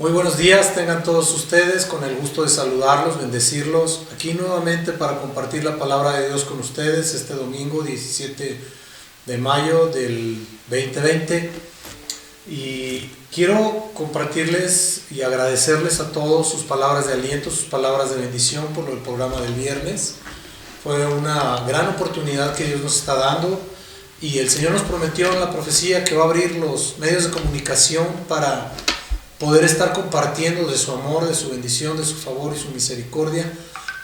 Muy buenos días, tengan todos ustedes, con el gusto de saludarlos, bendecirlos, aquí nuevamente para compartir la palabra de Dios con ustedes este domingo 17 de mayo del 2020. Y quiero compartirles y agradecerles a todos sus palabras de aliento, sus palabras de bendición por el programa del viernes. Fue una gran oportunidad que Dios nos está dando y el Señor nos prometió en la profecía que va a abrir los medios de comunicación para poder estar compartiendo de su amor, de su bendición, de su favor y su misericordia.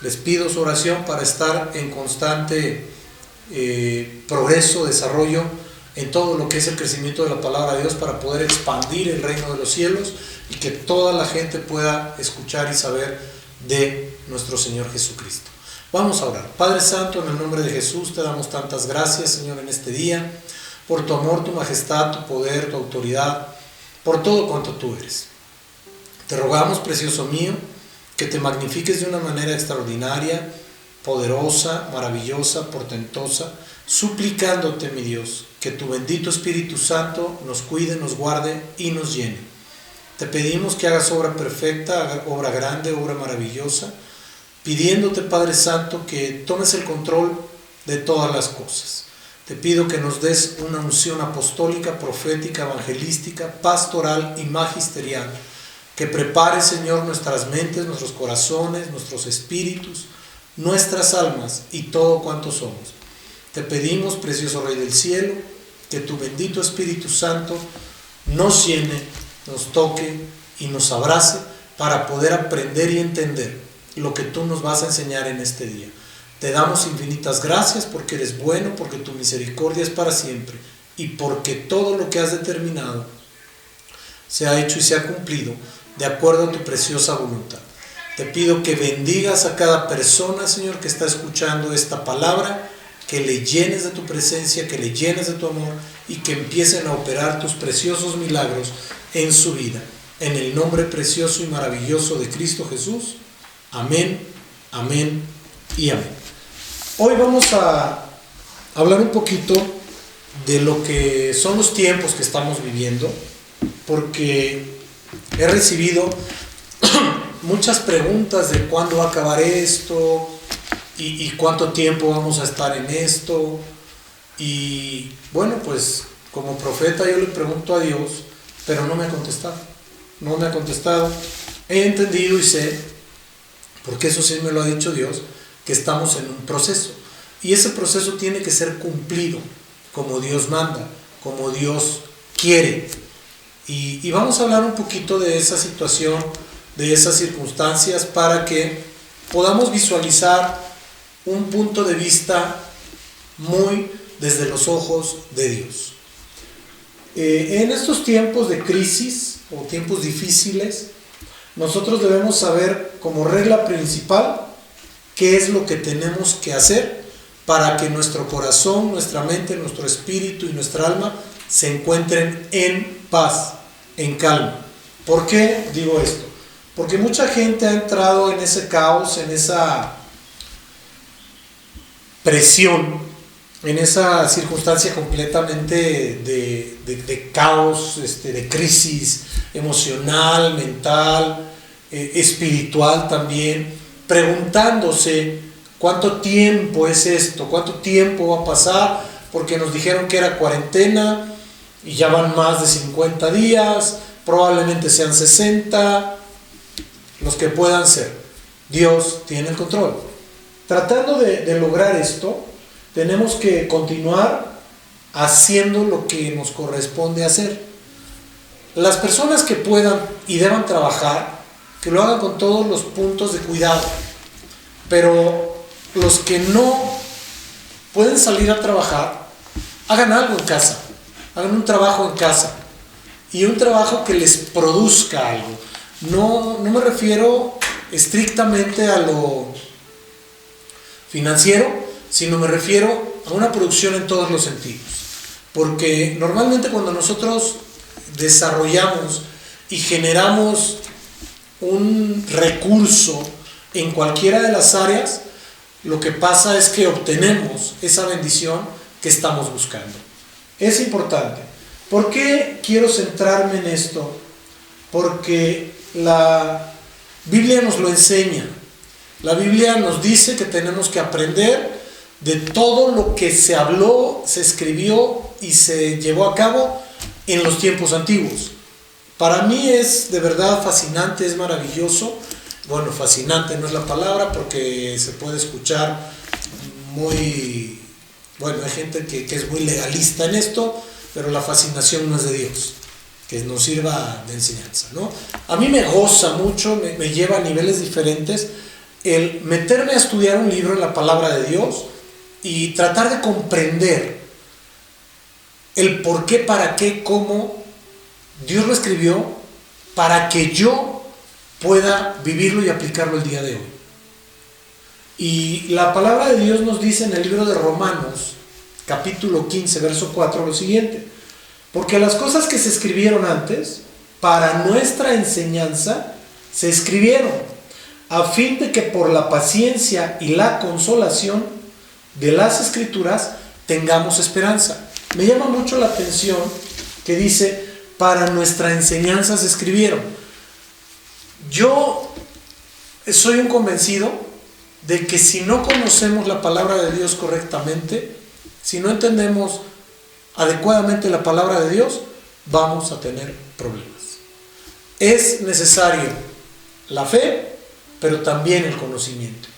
Les pido su oración para estar en constante progreso, desarrollo en todo lo que es el crecimiento de la palabra de Dios, para poder expandir el reino de los cielos y que toda la gente pueda escuchar y saber de nuestro Señor Jesucristo. Vamos a orar. Padre Santo, en el nombre de Jesús te damos tantas gracias, Señor, en este día, por tu amor, tu majestad, tu poder, tu autoridad, por todo cuanto tú eres. Te rogamos, precioso mío, que te magnifiques de una manera extraordinaria, poderosa, maravillosa, portentosa, suplicándote, mi Dios, que tu bendito Espíritu Santo nos cuide, nos guarde y nos llene. Te pedimos que hagas obra perfecta, obra grande, obra maravillosa, pidiéndote, Padre Santo, que tomes el control de todas las cosas. Te pido que nos des una unción apostólica, profética, evangelística, pastoral y magisterial, que prepare, Señor, nuestras mentes, nuestros corazones, nuestros espíritus, nuestras almas y todo cuanto somos. Te pedimos, precioso Rey del cielo, que tu bendito Espíritu Santo nos llene, nos toque y nos abrace para poder aprender y entender lo que tú nos vas a enseñar en este día. Te damos infinitas gracias porque eres bueno, porque tu misericordia es para siempre y porque todo lo que has determinado se ha hecho y se ha cumplido de acuerdo a tu preciosa voluntad. Te pido que bendigas a cada persona, Señor, que está escuchando esta palabra, que le llenes de tu presencia, que le llenes de tu amor y que empiecen a operar tus preciosos milagros en su vida. En el nombre precioso y maravilloso de Cristo Jesús. Amén, amén y amén. Hoy vamos a hablar un poquito de lo que son los tiempos que estamos viviendo, porque he recibido muchas preguntas de cuándo va a acabar esto y cuánto tiempo vamos a estar en esto. Y bueno, pues como profeta yo le pregunto a Dios, pero no me ha contestado. No me ha contestado. He entendido y sé, porque eso sí me lo ha dicho Dios, que estamos en un proceso. Y ese proceso tiene que ser cumplido como Dios manda, como Dios quiere. Y vamos a hablar un poquito de esa situación, de esas circunstancias, para que podamos visualizar un punto de vista muy desde los ojos de Dios. En estos tiempos de crisis o tiempos difíciles, nosotros debemos saber como regla principal qué es lo que tenemos que hacer para que nuestro corazón, nuestra mente, nuestro espíritu y nuestra alma se encuentren en paz, en calma. ¿Por qué digo esto? Porque mucha gente ha entrado en ese caos, en esa presión, en esa circunstancia completamente de caos, de crisis emocional, mental, espiritual también, preguntándose cuánto tiempo es esto, cuánto tiempo va a pasar, porque nos dijeron que era cuarentena y ya van más de 50 días, probablemente sean 60, los que puedan ser. Dios tiene el control. Tratando de lograr esto, tenemos que continuar haciendo lo que nos corresponde hacer. Las personas que puedan y deban trabajar, que lo hagan con todos los puntos de cuidado, pero los que no pueden salir a trabajar, hagan algo en casa, hagan un trabajo en casa y un trabajo que les produzca algo. No me refiero estrictamente a lo financiero, sino me refiero a una producción en todos los sentidos, porque normalmente cuando nosotros desarrollamos y generamos un recurso en cualquiera de las áreas, lo que pasa es que obtenemos esa bendición que estamos buscando. Es importante. ¿Por qué quiero centrarme en esto? Porque la Biblia nos lo enseña. La Biblia nos dice que tenemos que aprender de todo lo que se habló, se escribió y se llevó a cabo en los tiempos antiguos. Para mí es de verdad fascinante, es maravilloso. Bueno, fascinante no es la palabra porque se puede escuchar muy... Bueno, hay gente que es muy legalista en esto, pero la fascinación no es de Dios, que nos sirva de enseñanza, ¿no? A mí me goza mucho, me lleva a niveles diferentes el meterme a estudiar un libro en la palabra de Dios y tratar de comprender el por qué, para qué, cómo Dios lo escribió para que yo pueda vivirlo y aplicarlo el día de hoy. Y la palabra de Dios nos dice en el libro de Romanos, capítulo 15, verso 4, lo siguiente: porque las cosas que se escribieron antes, para nuestra enseñanza, se escribieron, a fin de que por la paciencia y la consolación de las Escrituras tengamos esperanza. Me llama mucho la atención que dice, para nuestra enseñanza se escribieron. Yo soy un convencido de que si no conocemos la palabra de Dios correctamente, si no entendemos adecuadamente la palabra de Dios, vamos a tener problemas. Es necesario la fe, pero también el conocimiento.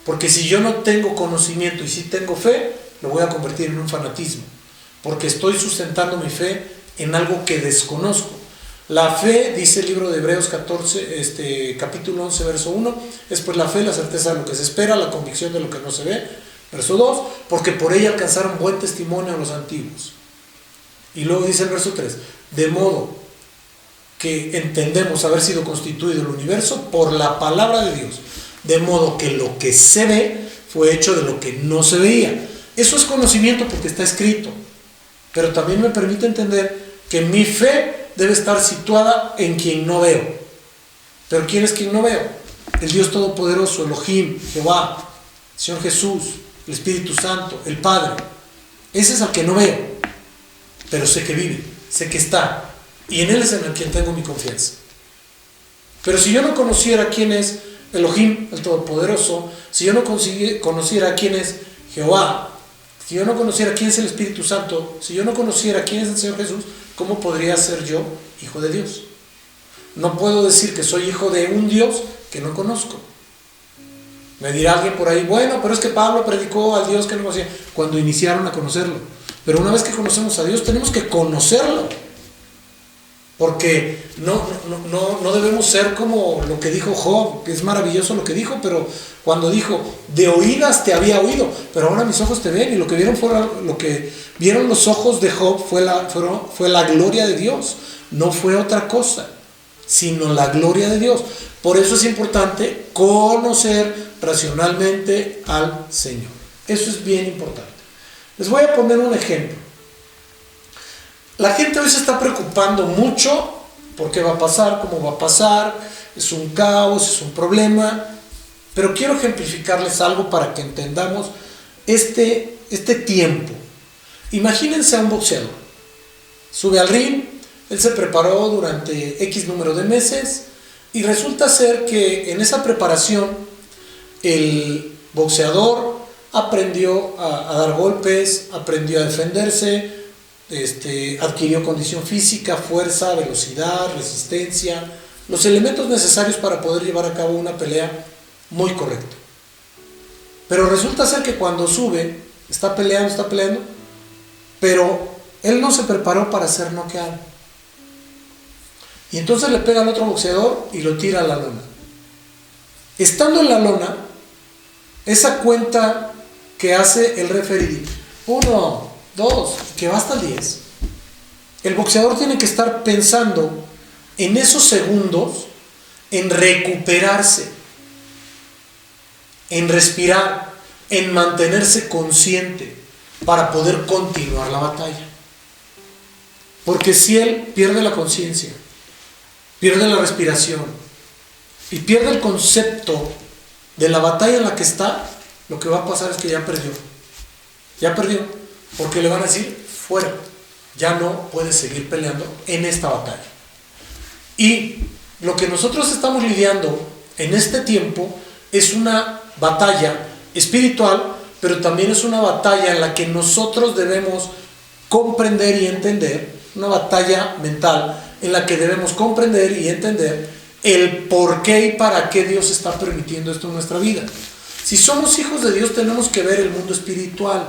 Porque si yo no tengo conocimiento y si tengo fe, lo voy a convertir en un fanatismo, porque estoy sustentando mi fe en algo que desconozco. La fe, dice el libro de Hebreos 14, capítulo 11, verso 1, es pues la fe, la certeza de lo que se espera, la convicción de lo que no se ve. Verso 2, porque por ella alcanzaron buen testimonio a los antiguos. Y luego dice el verso 3, de modo que entendemos haber sido constituido el universo por la palabra de Dios, de modo que lo que se ve fue hecho de lo que no se veía. Eso es conocimiento porque está escrito, pero también me permite entender que mi fe debe estar situada en quien no veo. ¿Pero quién es quien no veo? El Dios Todopoderoso, Elohim, Jehová, Señor Jesús, el Espíritu Santo, el Padre. Ese es al que no veo, pero sé que vive, sé que está, y en Él es en el quien tengo mi confianza. Pero si yo no conociera quién es Elohim, el Todopoderoso, si yo no conociera quién es Jehová, si yo no conociera quién es el Espíritu Santo, si yo no conociera quién es el Señor Jesús, ¿cómo podría ser yo hijo de Dios? No puedo decir que soy hijo de un Dios que no conozco. Me dirá alguien por ahí, bueno, pero es que Pablo predicó al Dios que no conocía cuando iniciaron a conocerlo. Pero una vez que conocemos a Dios, tenemos que conocerlo. Porque no debemos ser como lo que dijo Job, que es maravilloso lo que dijo, pero cuando dijo, de oídas te había oído, pero ahora mis ojos te ven, y lo que vieron los ojos de Job fue la gloria de Dios, no fue otra cosa, sino la gloria de Dios. Por eso es importante conocer racionalmente al Señor. Eso es bien importante. Les voy a poner un ejemplo. La gente hoy se está preocupando mucho por qué va a pasar, cómo va a pasar, es un caos, es un problema, pero quiero ejemplificarles algo para que entendamos este tiempo. Imagínense a un boxeador, sube al ring, él se preparó durante X número de meses y resulta ser que en esa preparación el boxeador aprendió a dar golpes, aprendió a defenderse, adquirió condición física, fuerza, velocidad, resistencia, los elementos necesarios para poder llevar a cabo una pelea muy correcta. Pero resulta ser que cuando sube, está peleando, pero él no se preparó para ser noqueado. Y entonces le pega al otro boxeador y lo tira a la lona. Estando en la lona, esa cuenta que hace el referee, 1, 2, que va hasta el 10, el boxeador tiene que estar pensando en esos segundos, en recuperarse, en respirar, en mantenerse consciente para poder continuar la batalla. Porque si él pierde la conciencia, pierde la respiración y pierde el concepto de la batalla en la que está, lo que va a pasar es que ya perdió, porque le van a decir fuera, ya no puedes seguir peleando en esta batalla. Y lo que nosotros estamos lidiando en este tiempo es una batalla espiritual, pero también es una batalla en la que nosotros debemos comprender y entender, una batalla mental en la que debemos comprender y entender el por qué y para qué Dios está permitiendo esto en nuestra vida. Si somos hijos de Dios, tenemos que ver el mundo espiritual.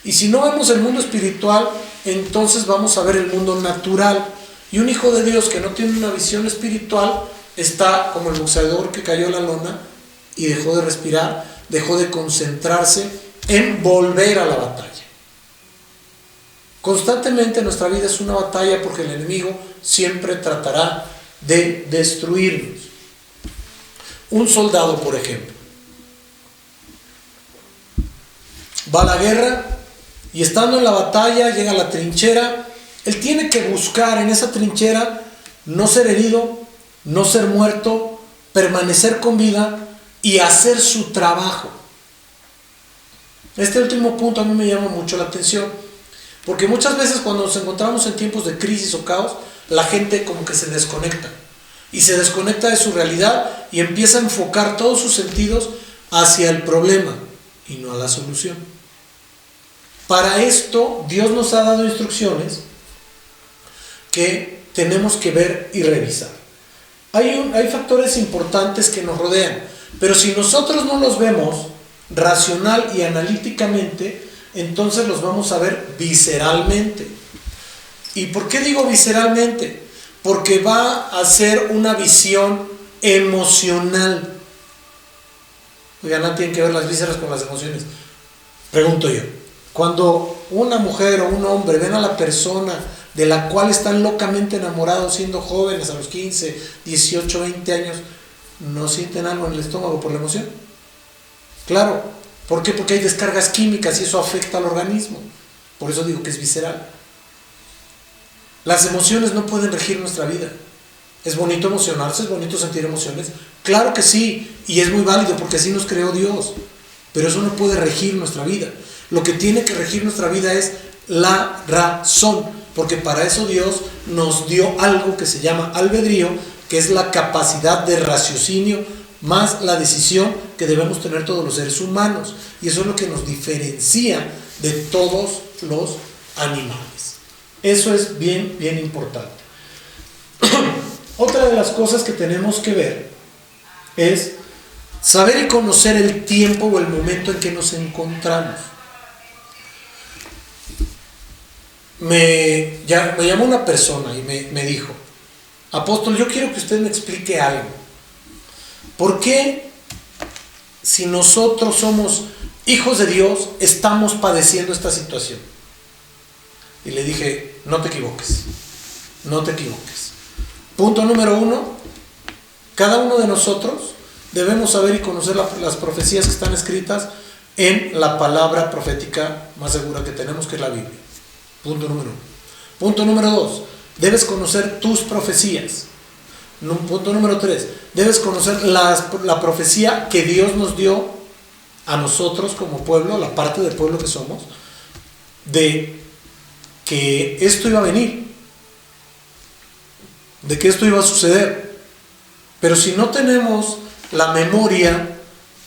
Y si no vemos el mundo espiritual, entonces vamos a ver el mundo natural. Y un hijo de Dios que no tiene una visión espiritual está como el boxeador que cayó a la lona y dejó de respirar, dejó de concentrarse en volver a la batalla. Constantemente nuestra vida es una batalla porque el enemigo siempre tratará de destruirnos. Un soldado, por ejemplo, va a la guerra y estando en la batalla, llega a la trinchera, él tiene que buscar en esa trinchera no ser herido, no ser muerto, permanecer con vida y hacer su trabajo. Este último punto a mí me llama mucho la atención, porque muchas veces cuando nos encontramos en tiempos de crisis o caos, la gente como que se desconecta y se desconecta de su realidad y empieza a enfocar todos sus sentidos hacia el problema y no a la solución. Para esto Dios nos ha dado instrucciones que tenemos que ver y revisar. Hay factores importantes que nos rodean, pero si nosotros no los vemos racional y analíticamente, entonces los vamos a ver visceralmente. ¿Y por qué digo visceralmente? Porque va a ser una visión emocional. Oigan, no tienen que ver las vísceras con las emociones. Pregunto yo, cuando una mujer o un hombre ven a la persona de la cual están locamente enamorados siendo jóvenes a los 15, 18, 20 años, ¿no sienten algo en el estómago por la emoción? Claro. ¿Por qué? Porque hay descargas químicas y eso afecta al organismo. Por eso digo que es visceral. Las emociones no pueden regir nuestra vida. ¿Es bonito emocionarse? ¿Es bonito sentir emociones? Claro que sí, y es muy válido porque así nos creó Dios. Pero eso no puede regir nuestra vida. Lo que tiene que regir nuestra vida es la razón, porque para eso Dios nos dio algo que se llama albedrío, que es la capacidad de raciocinio más la decisión que debemos tener todos los seres humanos, y eso es lo que nos diferencia de todos los animales. Eso es bien importante. Otra de las cosas que tenemos que ver es saber y conocer el tiempo o el momento en que nos encontramos. Me llamó una persona y me dijo: apóstol, yo quiero que usted me explique algo. ¿Por qué, si nosotros somos hijos de Dios, estamos padeciendo esta situación? Y le dije: no te equivoques, no te equivoques. Punto número 1, cada uno de nosotros debemos saber y conocer las profecías que están escritas en la palabra profética más segura que tenemos, que es la Biblia. Punto número 1. Punto número 2, debes conocer tus profecías. Punto número 3, debes conocer la profecía que Dios nos dio a nosotros como pueblo, la parte del pueblo que somos, de que esto iba a venir, de que esto iba a suceder. Pero si no tenemos la memoria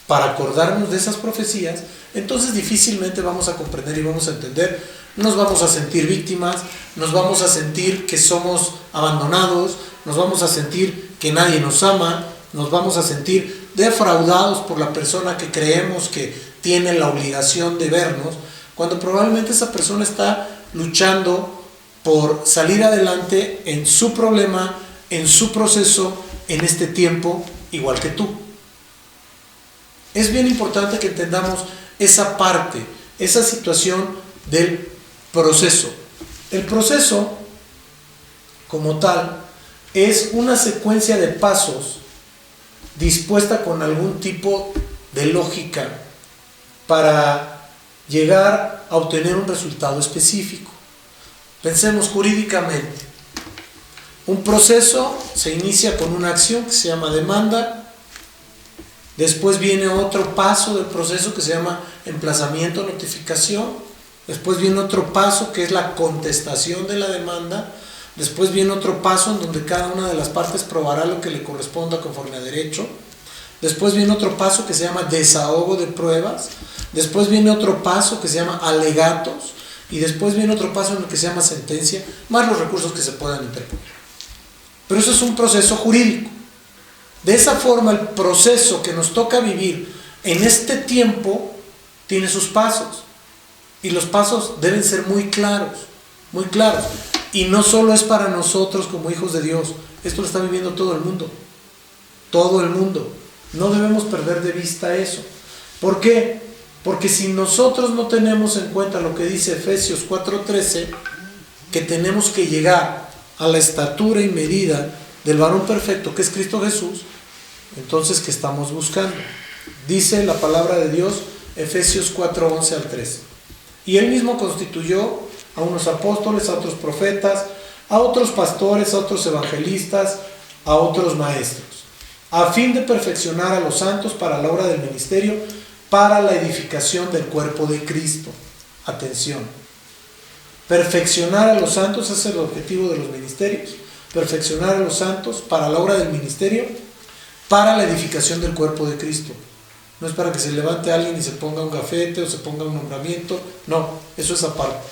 para acordarnos de esas profecías, entonces difícilmente vamos a comprender y vamos a entender. Nos vamos a sentir víctimas, nos vamos a sentir que somos abandonados, nos vamos a sentir que nadie nos ama, nos vamos a sentir defraudados por la persona que creemos que tiene la obligación de vernos, cuando probablemente esa persona está luchando por salir adelante en su problema, en su proceso, en este tiempo, igual que tú. Es bien importante que entendamos esa parte, esa situación del proceso. El proceso, como tal, es una secuencia de pasos dispuesta con algún tipo de lógica para llegar a obtener un resultado específico. Pensemos jurídicamente. Un proceso se inicia con una acción que se llama demanda. Después viene otro paso del proceso que se llama emplazamiento, notificación. Después viene otro paso que es la contestación de la demanda. Después viene otro paso en donde cada una de las partes probará lo que le corresponda conforme a derecho. Después viene otro paso que se llama desahogo de pruebas. Después viene otro paso que se llama alegatos. Y después viene otro paso en el que se llama sentencia, más los recursos que se puedan interponer. Pero eso es un proceso jurídico. De esa forma, el proceso que nos toca vivir en este tiempo tiene sus pasos. Y los pasos deben ser muy claros, muy claros. Y no solo es para nosotros como hijos de Dios, esto lo está viviendo todo el mundo. Todo el mundo. No debemos perder de vista eso. ¿Por qué? Porque si nosotros no tenemos en cuenta lo que dice Efesios 4:13, que tenemos que llegar a la estatura y medida del varón perfecto, que es Cristo Jesús, entonces, ¿qué estamos buscando? Dice la palabra de Dios, Efesios 4:11 al 13. Y él mismo constituyó a unos apóstoles, a otros profetas, a otros pastores, a otros evangelistas, a otros maestros, a fin de perfeccionar a los santos para la obra del ministerio, para la edificación del cuerpo de Cristo. Atención. Perfeccionar a los santos es el objetivo de los ministerios. Perfeccionar a los santos para la obra del ministerio, para la edificación del cuerpo de Cristo. No es para que se levante alguien y se ponga un gafete o se ponga un nombramiento. No, eso es aparte.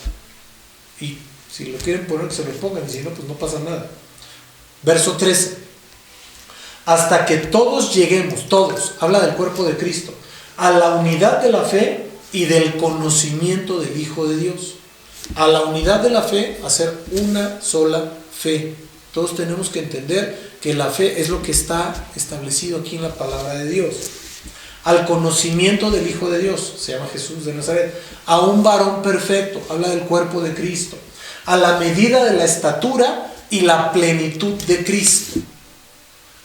Y si lo quieren poner, que se lo pongan, y si no, pues no pasa nada. Verso 13. Hasta que todos lleguemos, todos, habla del cuerpo de Cristo, a la unidad de la fe y del conocimiento del Hijo de Dios. A la unidad de la fe, hacer una sola fe. Todos tenemos que entender que la fe es lo que está establecido aquí en la palabra de Dios. Al conocimiento del Hijo de Dios, se llama Jesús de Nazaret. A un varón perfecto, habla del cuerpo de Cristo. A la medida de la estatura y la plenitud de Cristo.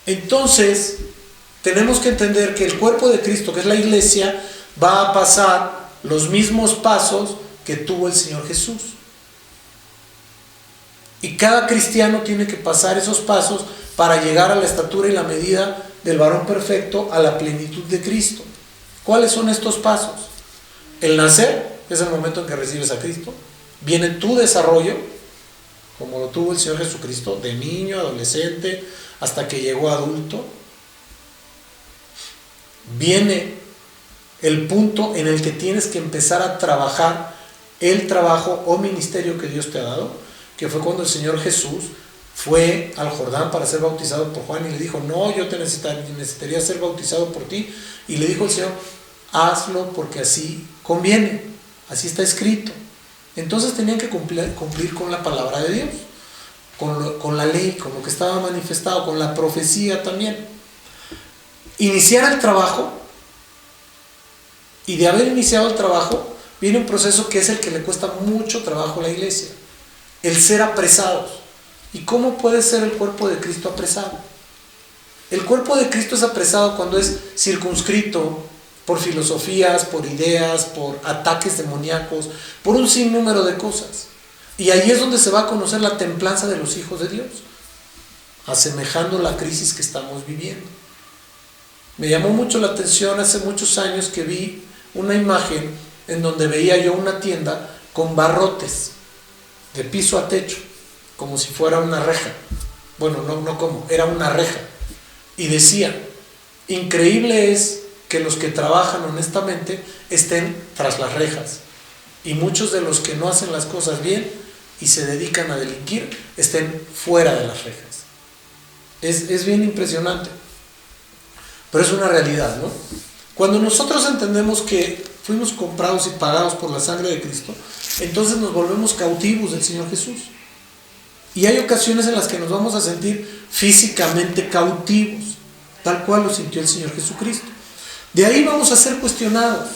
Entonces, tenemos que entender que el cuerpo de Cristo, que es la iglesia, va a pasar los mismos pasos que tuvo el Señor Jesús. Y cada cristiano tiene que pasar esos pasos para llegar a la estatura y la medida del varón perfecto, a la plenitud de Cristo. ¿Cuáles son estos pasos? El nacer, es el momento en que recibes a Cristo. Viene tu desarrollo, como lo tuvo el Señor Jesucristo, de niño, adolescente, hasta que llegó adulto. Viene el punto en el que tienes que empezar a trabajar el trabajo o ministerio que Dios te ha dado, que fue cuando el Señor Jesús fue al Jordán para ser bautizado por Juan y le dijo, no, yo te necesitaría ser bautizado por ti. Y le dijo el Señor, hazlo porque así conviene, así está escrito. Entonces tenían que cumplir con la palabra de Dios, con la ley, con lo que estaba manifestado, con la profecía también. Iniciar el trabajo, y de haber iniciado el trabajo, viene un proceso que es el que le cuesta mucho trabajo a la iglesia, el ser apresados. ¿Y cómo puede ser el cuerpo de Cristo apresado? El cuerpo de Cristo es apresado cuando es circunscrito por filosofías, por ideas, por ataques demoníacos, por un sinnúmero de cosas. Y ahí es donde se va a conocer la templanza de los hijos de Dios, asemejando la crisis que estamos viviendo. Me llamó mucho la atención hace muchos años que vi una imagen en donde veía yo una tienda con barrotes de piso a techo, como si fuera una reja. Bueno, no como, era una reja. Y decía, increíble es que los que trabajan honestamente estén tras las rejas, y muchos de los que no hacen las cosas bien y se dedican a delinquir estén fuera de las rejas. Es bien impresionante, pero es una realidad, ¿no? Cuando nosotros entendemos que fuimos comprados y pagados por la sangre de Cristo, entonces nos volvemos cautivos del Señor Jesús. Y hay ocasiones en las que nos vamos a sentir físicamente cautivos, tal cual lo sintió el Señor Jesucristo. De ahí vamos a ser cuestionados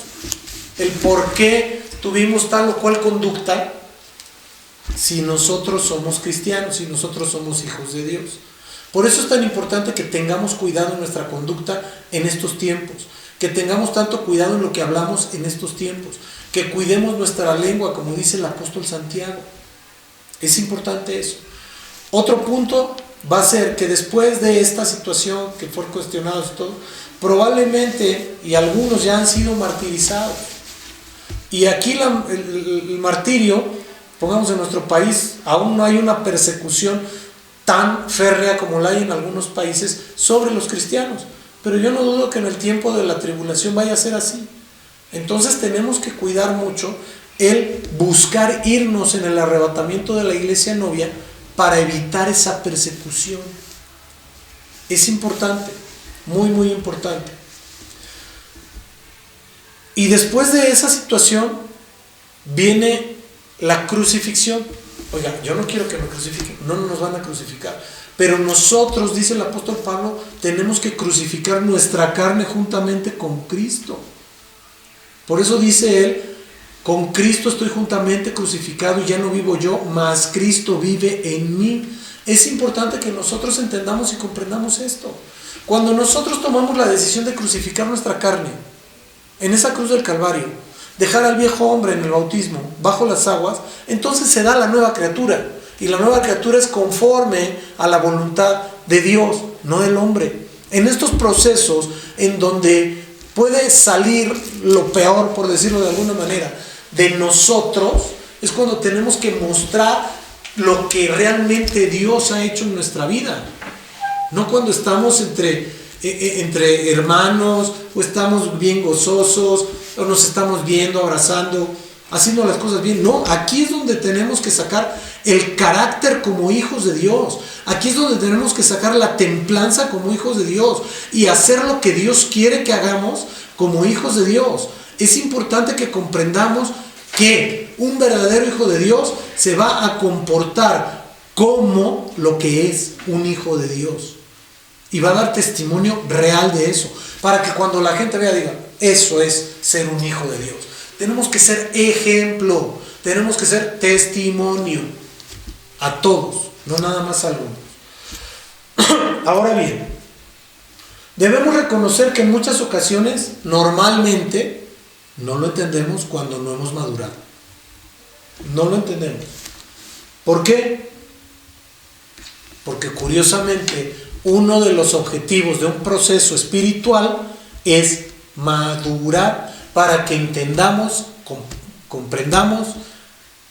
el por qué tuvimos tal o cual conducta si nosotros somos cristianos, si nosotros somos hijos de Dios. Por eso es tan importante que tengamos cuidado en nuestra conducta en estos tiempos, que tengamos tanto cuidado en lo que hablamos en estos tiempos, que cuidemos nuestra lengua, como dice el apóstol Santiago. Es importante eso. Otro punto va a ser que después de esta situación, que fueron cuestionados y todo, probablemente, y algunos ya han sido martirizados. Y aquí el martirio Pongamos en nuestro país, aún no hay una persecución tan férrea como la hay en algunos países sobre los cristianos, pero yo no dudo que en el tiempo de la tribulación vaya a ser así. Entonces tenemos que cuidar mucho el buscar irnos en el arrebatamiento de la iglesia novia para evitar esa persecución. Es importante, muy muy importante. Y después de esa situación viene la crucifixión. Oiga, yo no quiero que me crucifiquen, no nos van a crucificar, pero nosotros, dice el apóstol Pablo, tenemos que crucificar nuestra carne juntamente con Cristo. Por eso dice él, con Cristo estoy juntamente crucificado y ya no vivo yo, mas Cristo vive en mí. Es importante que nosotros entendamos y comprendamos esto. Cuando nosotros tomamos la decisión de crucificar nuestra carne en esa cruz del Calvario, dejar al viejo hombre en el bautismo bajo las aguas, entonces se da la nueva criatura, y la nueva criatura es conforme a la voluntad de Dios, no del hombre. En estos procesos en donde puede salir lo peor, por decirlo de alguna manera, de nosotros, es cuando tenemos que mostrar lo que realmente Dios ha hecho en nuestra vida, no cuando estamos entre hermanos, o estamos bien gozosos, o nos estamos viendo, abrazando, haciendo las cosas bien. No, aquí es donde tenemos que sacar el carácter como hijos de Dios. Aquí es donde tenemos que sacar la templanza como hijos de Dios y hacer lo que Dios quiere que hagamos como hijos de Dios. Es importante que comprendamos que un verdadero hijo de Dios se va a comportar como lo que es un hijo de Dios. Y va a dar testimonio real de eso, para que cuando la gente vea, diga, eso es ser un hijo de Dios. Tenemos que ser ejemplo, tenemos que ser testimonio a todos, no nada más a algunos. Ahora bien, debemos reconocer que en muchas ocasiones, normalmente, no lo entendemos cuando no hemos madurado. No lo entendemos. ¿Por qué? Porque curiosamente, uno de los objetivos de un proceso espiritual es madurar para que entendamos, comprendamos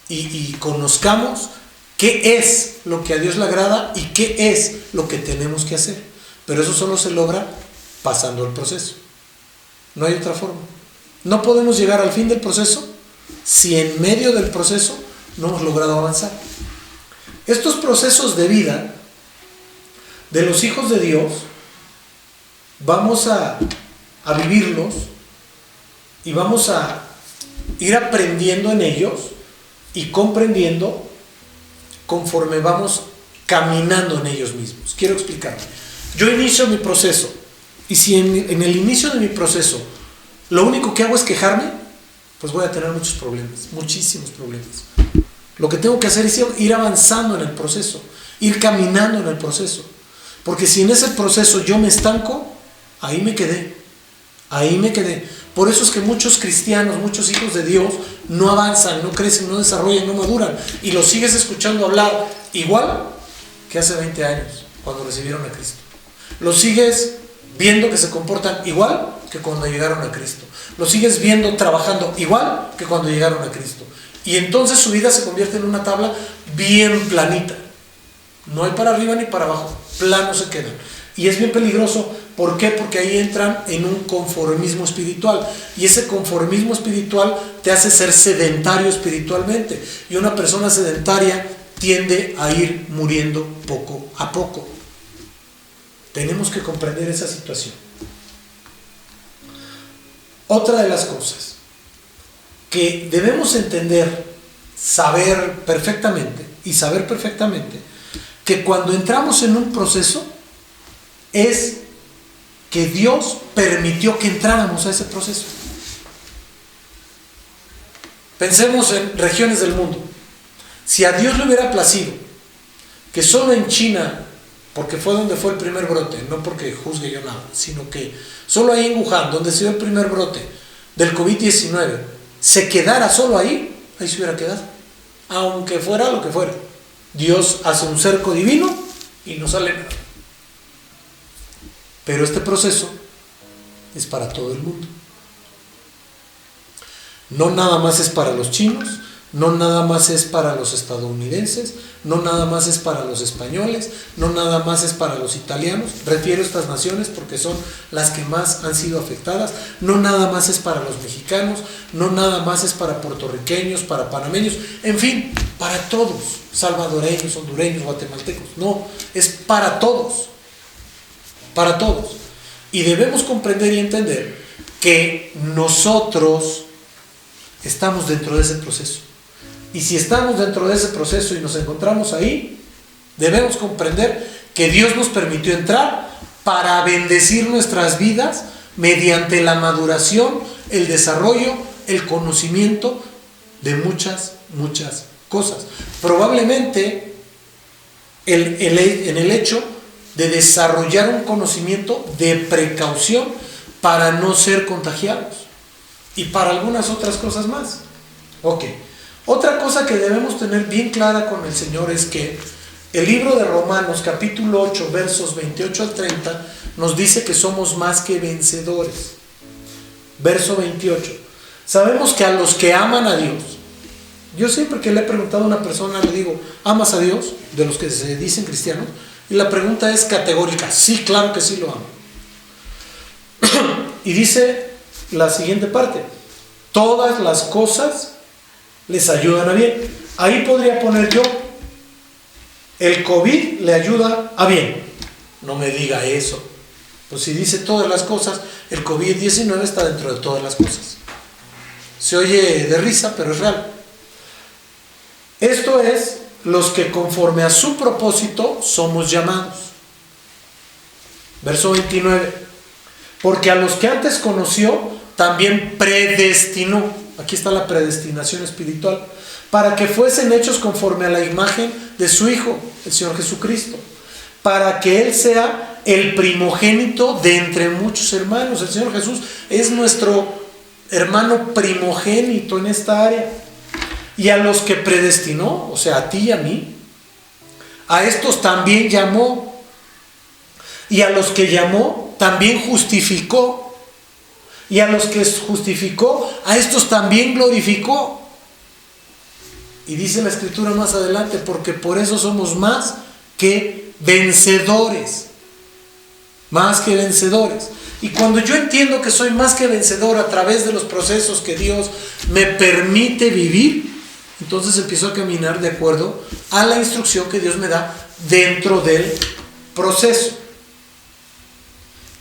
y conozcamos qué es lo que a Dios le agrada y qué es lo que tenemos que hacer. Pero eso solo se logra pasando el proceso. No hay otra forma. No podemos llegar al fin del proceso si en medio del proceso no hemos logrado avanzar. Estos procesos de vida de los hijos de Dios vamos a vivirlos y vamos a ir aprendiendo en ellos y comprendiendo conforme vamos caminando en ellos mismos. Quiero explicarme. Yo inicio mi proceso, y si en el inicio de mi proceso lo único que hago es quejarme, pues voy a tener muchos problemas, muchísimos problemas. Lo que tengo que hacer es ir avanzando en el proceso, ir caminando en el proceso. Porque si en ese proceso yo me estanco, ahí me quedé. Por eso es que muchos cristianos, muchos hijos de Dios no avanzan, no crecen, no desarrollan, no maduran. Y los sigues escuchando hablar igual que hace 20 años, cuando recibieron a Cristo. Los sigues viendo que se comportan igual que cuando llegaron a Cristo. Los sigues viendo trabajando igual que cuando llegaron a Cristo. Y entonces su vida se convierte en una tabla bien planita. No hay para arriba ni para abajo, plano se quedan. Y es bien peligroso. ¿Por qué? Porque ahí entran en un conformismo espiritual. Y ese conformismo espiritual te hace ser sedentario espiritualmente. Y una persona sedentaria tiende a ir muriendo poco a poco. Tenemos que comprender esa situación. Otra de las cosas que debemos entender, saber perfectamente, que cuando entramos en un proceso es que Dios permitió que entráramos a ese proceso. Pensemos en regiones del mundo. Si a Dios le hubiera placido que solo en China, porque fue donde fue el primer brote, no porque juzgue yo nada, sino que solo ahí en Wuhan, donde se dio el primer brote del COVID-19, se quedara solo ahí se hubiera quedado, aunque fuera lo que fuera. Dios hace un cerco divino y no sale nada. Pero este proceso es para todo el mundo. No nada más es para los chinos, no nada más es para los estadounidenses, no nada más es para los españoles, no nada más es para los italianos, refiero a estas naciones porque son las que más han sido afectadas, no nada más es para los mexicanos, no nada más es para puertorriqueños, para panameños, en fin, para todos, salvadoreños, hondureños, guatemaltecos, no, es para todos, para todos. Y debemos comprender y entender que nosotros estamos dentro de ese proceso. Y si estamos dentro de ese proceso y nos encontramos ahí, debemos comprender que Dios nos permitió entrar para bendecir nuestras vidas mediante la maduración, el desarrollo, el conocimiento de muchas cosas. Probablemente en el hecho de desarrollar un conocimiento de precaución para no ser contagiados y para algunas otras cosas más. Ok. Otra cosa que debemos tener bien clara con el Señor es que el libro de Romanos, capítulo 8, versos 28 al 30, nos dice que somos más que vencedores. Verso 28. Sabemos que a los que aman a Dios, yo siempre que le he preguntado a una persona, le digo, ¿amas a Dios? De los que se dicen cristianos. Y la pregunta es categórica. Sí, claro que sí lo amo. Y dice la siguiente parte. Todas las cosas les ayudan a bien. Ahí podría poner yo, el COVID le ayuda a bien. No me diga eso. Pues si dice todas las cosas, el COVID-19 está dentro de todas las cosas. Se oye de risa, pero es real. Esto es los que conforme a su propósito somos llamados. Verso 29. Porque a los que antes conoció, también predestinó. Aquí está la predestinación espiritual, para que fuesen hechos conforme a la imagen de su Hijo, el Señor Jesucristo, para que Él sea el primogénito de entre muchos hermanos. El Señor Jesús es nuestro hermano primogénito en esta área. Y a los que predestinó, o sea, a ti y a mí, a estos también llamó, y a los que llamó también justificó, y a los que justificó, a estos también glorificó. Y dice la Escritura más adelante, porque por eso somos más que vencedores. Más que vencedores. Y cuando yo entiendo que soy más que vencedor a través de los procesos que Dios me permite vivir, entonces empiezo a caminar de acuerdo a la instrucción que Dios me da dentro del proceso.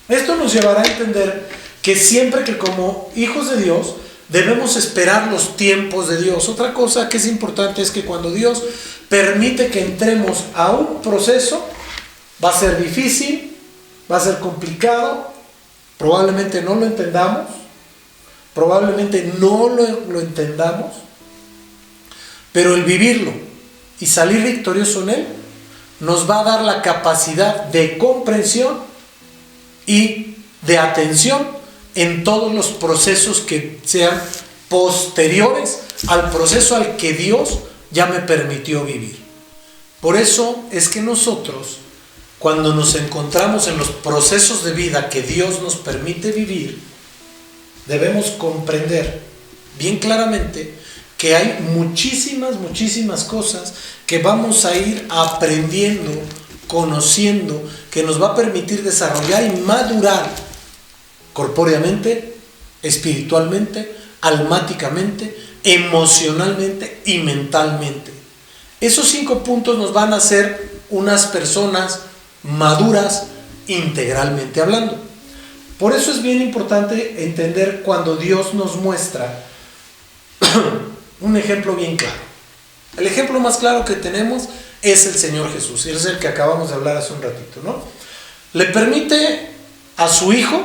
Esto nos llevará a entender que siempre que como hijos de Dios debemos esperar los tiempos de Dios. Otra cosa que es importante es que cuando Dios permite que entremos a un proceso, va a ser difícil, va a ser complicado, probablemente no lo entendamos, probablemente no lo entendamos, pero el vivirlo y salir victorioso en él nos va a dar la capacidad de comprensión y de atención en todos los procesos que sean posteriores al proceso al que Dios ya me permitió vivir. Por eso es que nosotros, cuando nos encontramos en los procesos de vida que Dios nos permite vivir, debemos comprender bien claramente que hay muchísimas cosas que vamos a ir aprendiendo, conociendo, que nos va a permitir desarrollar y madurar corpóreamente, espiritualmente, almáticamente, emocionalmente y mentalmente. Esos 5 puntos nos van a hacer unas personas maduras integralmente hablando. Por eso es bien importante entender cuando Dios nos muestra un ejemplo bien claro. El ejemplo más claro que tenemos es el Señor Jesús, y es el que acabamos de hablar hace un ratito, ¿no? Le permite a su Hijo,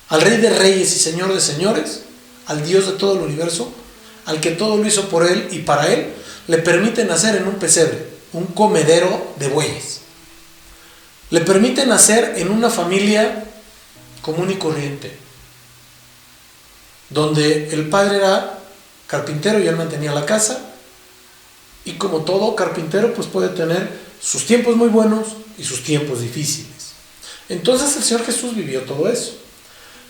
al Rey de Reyes y Señor de Señores, al Dios de todo el universo, al que todo lo hizo por Él y para Él, le permite nacer en un pesebre, un comedero de bueyes. Le permite nacer en una familia común y corriente, donde el padre era carpintero y él mantenía la casa, y como todo carpintero pues puede tener sus tiempos muy buenos y sus tiempos difíciles. Entonces el Señor Jesús vivió todo eso.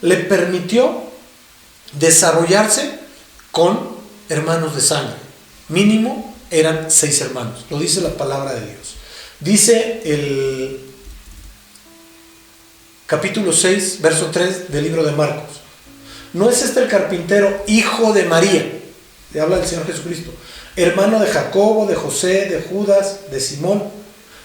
Le permitió desarrollarse con hermanos de sangre, mínimo eran 6 hermanos. Lo dice la palabra de Dios. Dice el capítulo 6, verso 3 del libro de Marcos: ¿no es este el carpintero, hijo de María? Le habla del Señor Jesucristo. Hermano de Jacobo, de José, de Judas, de Simón.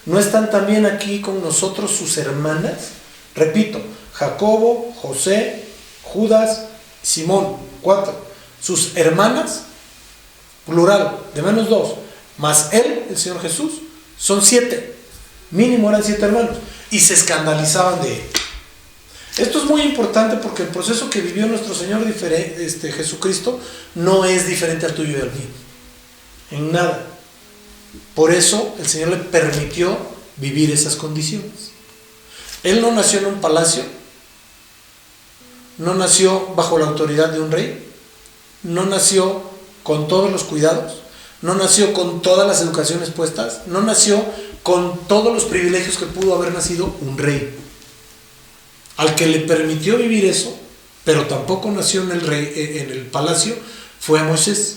¿No están también aquí con nosotros sus hermanas? Repito, Jacobo, José, Judas, Simón. 4. Sus hermanas, plural, de menos 2, más él, el Señor Jesús, son 7. Mínimo eran 7 hermanos. Y se escandalizaban de él. Esto es muy importante porque el proceso que vivió nuestro Señor Jesucristo no es diferente al tuyo y al mío. En nada. Por eso el Señor le permitió vivir esas condiciones. Él no nació en un palacio, no nació bajo la autoridad de un rey, no nació con todos los cuidados, no nació con todas las educaciones puestas, no nació con todos los privilegios que pudo haber nacido un rey. Al que le permitió vivir eso, pero tampoco nació en el palacio, fue a Moisés.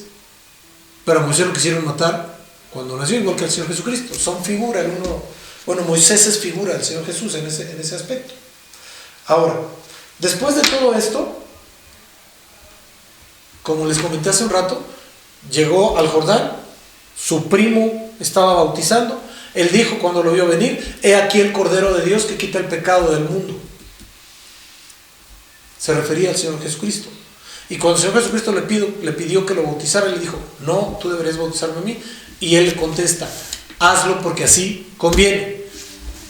Pero a Moisés lo quisieron matar cuando nació, igual que al Señor Jesucristo. Son figura, Moisés es figura del Señor Jesús en ese aspecto. Ahora, después de todo esto, como les comenté hace un rato, llegó al Jordán, su primo estaba bautizando, él dijo cuando lo vio venir: he aquí el Cordero de Dios que quita el pecado del mundo. Se refería al Señor Jesucristo. Y cuando el Señor Jesucristo le pidió que lo bautizara, le dijo: no, tú deberías bautizarme a mí. Y él le contesta: hazlo porque así conviene.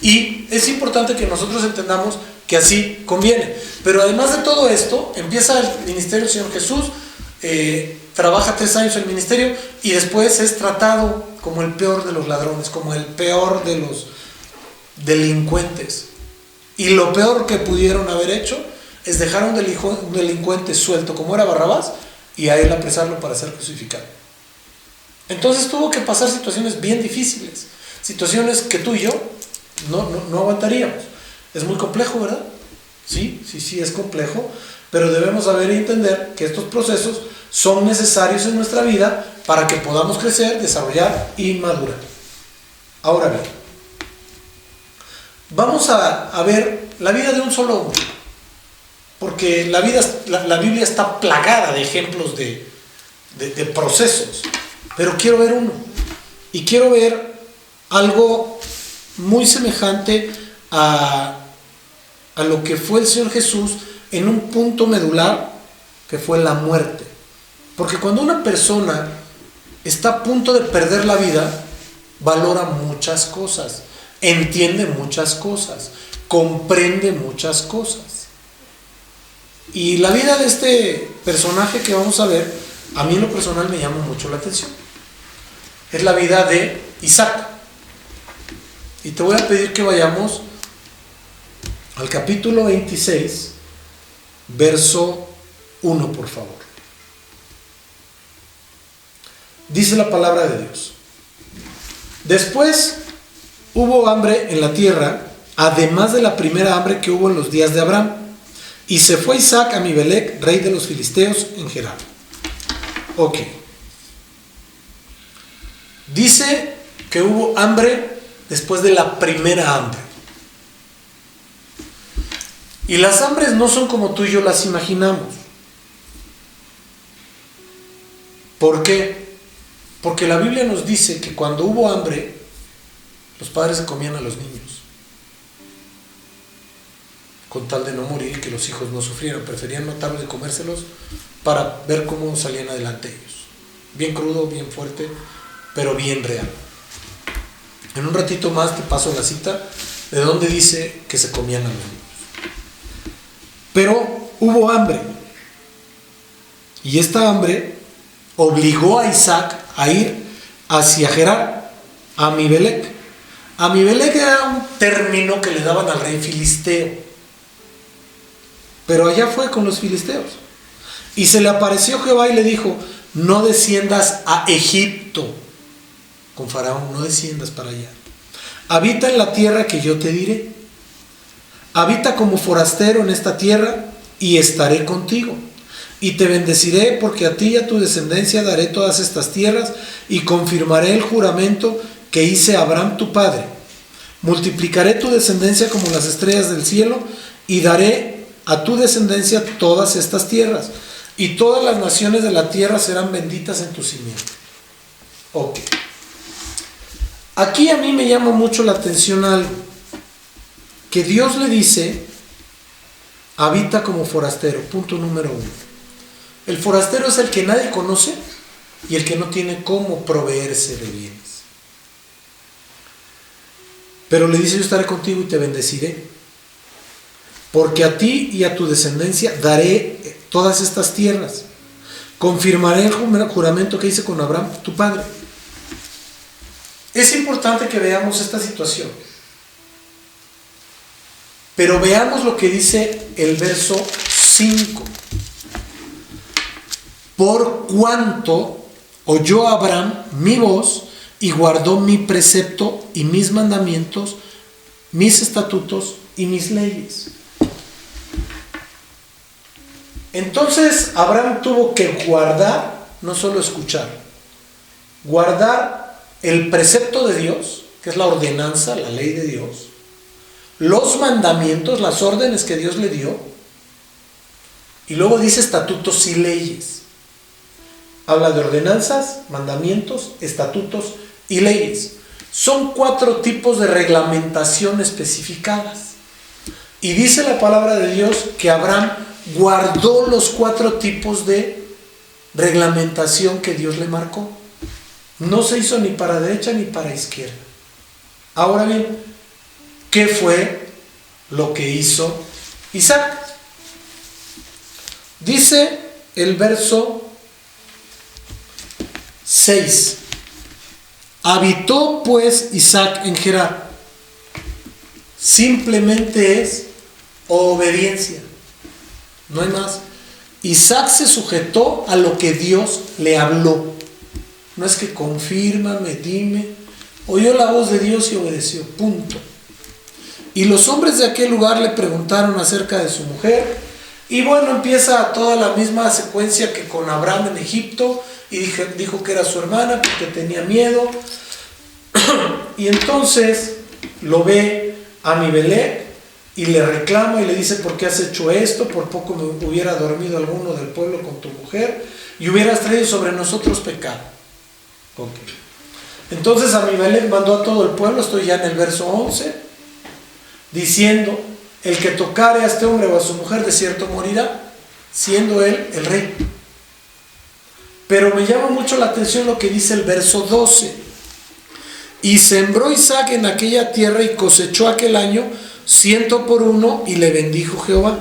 Y es importante que nosotros entendamos que así conviene. Pero además de todo esto, empieza el ministerio del Señor Jesús, trabaja 3 años en el ministerio y después es tratado como el peor de los ladrones, como el peor de los delincuentes. Y lo peor que pudieron haber hecho es dejar a un delincuente suelto como era Barrabás y a él apresarlo para ser crucificado. Entonces tuvo que pasar situaciones bien difíciles, situaciones que tú y yo no aguantaríamos. Es muy complejo, ¿verdad? Sí, es complejo, pero debemos saber y entender que estos procesos son necesarios en nuestra vida para que podamos crecer, desarrollar y madurar. Ahora bien, vamos a ver la vida de un solo hombre, porque la Biblia está plagada de ejemplos de procesos, pero quiero ver uno, y quiero ver algo muy semejante a lo que fue el Señor Jesús en un punto medular, que fue la muerte. Porque cuando una persona está a punto de perder la vida, valora muchas cosas, entiende muchas cosas, comprende muchas cosas. Y la vida de este personaje que vamos a ver, a mí en lo personal me llama mucho la atención. Es la vida de Isaac. Y te voy a pedir que vayamos al capítulo 26, verso 1, por favor. Dice la palabra de Dios: después hubo hambre en la tierra, además de la primera hambre que hubo en los días de Abraham, y se fue Isaac a Amibelec, rey de los filisteos, en Gerar. Ok. Dice que hubo hambre después de la primera hambre. Y las hambres no son como tú y yo las imaginamos. ¿Por qué? Porque la Biblia nos dice que cuando hubo hambre, los padres se comían a los niños, con tal de no morir y que los hijos no sufrieran. Preferían matarlos y comérselos para ver cómo salían adelante ellos. Bien crudo, bien fuerte, pero bien real. En un ratito más te paso la cita de donde dice que se comían a los niños. Pero hubo hambre, y esta hambre obligó a Isaac a ir hacia Gerar, a Amibelec. Amibelec era un término que le daban al rey filisteo, pero allá fue con los filisteos. Y se le apareció Jehová y le dijo: no desciendas a Egipto con Faraón, no desciendas para allá. Habita en la tierra que yo te diré. Habita como forastero en esta tierra y estaré contigo. Y te bendeciré, porque a ti y a tu descendencia daré todas estas tierras, y confirmaré el juramento que hice a Abraham tu padre. Multiplicaré tu descendencia como las estrellas del cielo y daré a tu descendencia todas estas tierras, y todas las naciones de la tierra serán benditas en tu simiente. Ok. Aquí a mí me llama mucho la atención algo, que Dios le dice, habita como forastero, punto número 1. El forastero es el que nadie conoce y el que no tiene cómo proveerse de bienes. Pero le dice, yo estaré contigo y te bendeciré, porque a ti y a tu descendencia daré todas estas tierras. Confirmaré el juramento que hice con Abraham, tu padre. Es importante que veamos esta situación. Pero veamos lo que dice el verso 5. Por cuanto oyó Abraham mi voz y guardó mi precepto y mis mandamientos, mis estatutos y mis leyes. Entonces Abraham tuvo que guardar, no solo escuchar, guardar el precepto de Dios, que es la ordenanza, la ley de Dios, los mandamientos, las órdenes que Dios le dio, y luego dice estatutos y leyes. Habla de ordenanzas, mandamientos, estatutos y leyes. Son 4 tipos de reglamentación especificadas. Y dice la palabra de Dios que Abraham guardó los 4 tipos de reglamentación que Dios le marcó. No se hizo ni para derecha ni para izquierda. Ahora bien, ¿qué fue lo que hizo Isaac? Dice el verso 6. Habitó pues Isaac en Gerar. Simplemente es obediencia. No hay más. Isaac se sujetó a lo que Dios le habló. No es que confírmame, dime. Oyó la voz de Dios y obedeció. Punto. Y los hombres de aquel lugar le preguntaron acerca de su mujer. Y bueno, empieza toda la misma secuencia que con Abraham en Egipto. Y dijo que era su hermana porque tenía miedo. Y entonces lo ve Amimelec y le reclama y le dice: ¿por qué has hecho esto? Por poco me hubiera dormido alguno del pueblo con tu mujer y hubieras traído sobre nosotros pecado. Okay. Entonces Amimelec mandó a todo el pueblo, estoy ya en el verso 11, diciendo: el que tocare a este hombre o a su mujer de cierto morirá, siendo él el rey. Pero me llama mucho la atención lo que dice el verso 12. Y sembró Isaac en aquella tierra y cosechó aquel año 100 por 1 y le bendijo Jehová.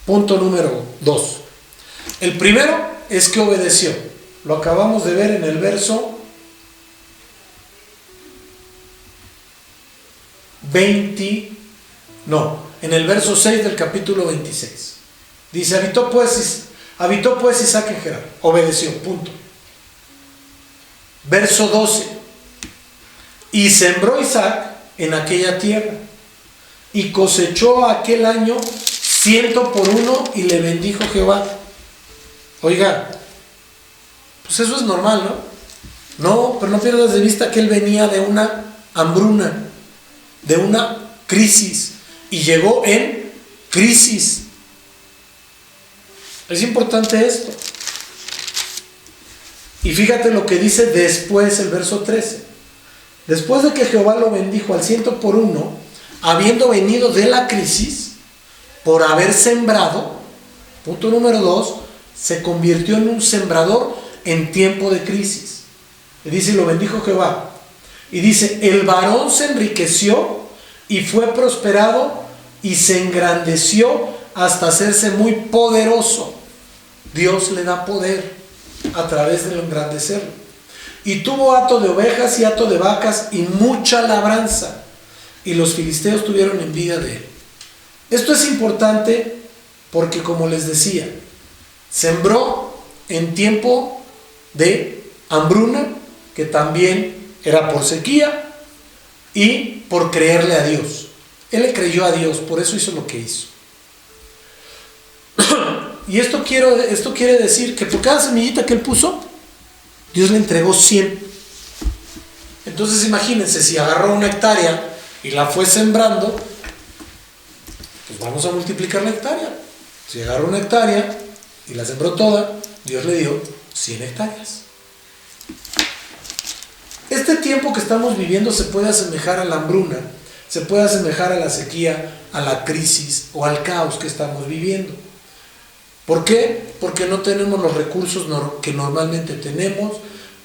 Punto número 2. El primero es que obedeció. Lo acabamos de ver en el verso 20, en el verso 6 del capítulo 26. Dice: habitó pues Isaac en Gerar. Obedeció, punto. Verso 12. Y sembró Isaac en aquella tierra y cosechó aquel año 100 por 1 y le bendijo Jehová. Oiga, pues eso es normal, ¿no? No, pero no pierdas de vista que él venía de una hambruna, de una crisis, y llegó en crisis. Es importante esto. Y fíjate lo que dice después el verso 13. Después de que Jehová lo bendijo al 100 por 1, habiendo venido de la crisis, por haber sembrado, punto número 2, se convirtió en un sembrador en tiempo de crisis. Y dice: y lo bendijo Jehová. Y dice: el varón se enriqueció y fue prosperado y se engrandeció hasta hacerse muy poderoso. Dios le da poder a través de lo engrandecerlo. Y tuvo hato de ovejas y hato de vacas y mucha labranza. Y los filisteos tuvieron envidia de él. Esto es importante porque, como les decía, sembró en tiempo de hambruna, que también era por sequía y por creerle a Dios. Él le creyó a Dios, por eso hizo lo que hizo. Y esto quiere decir que por cada semillita que él puso, Dios le entregó 100. Entonces imagínense, si agarró una hectárea y la fue sembrando, pues vamos a multiplicar la hectárea. Si agarró una hectárea y la sembró toda, Dios le dio 100 hectáreas. Este tiempo que estamos viviendo se puede asemejar a la hambruna, se puede asemejar a la sequía, a la crisis o al caos que estamos viviendo. ¿Por qué? Porque no tenemos los recursos que normalmente tenemos,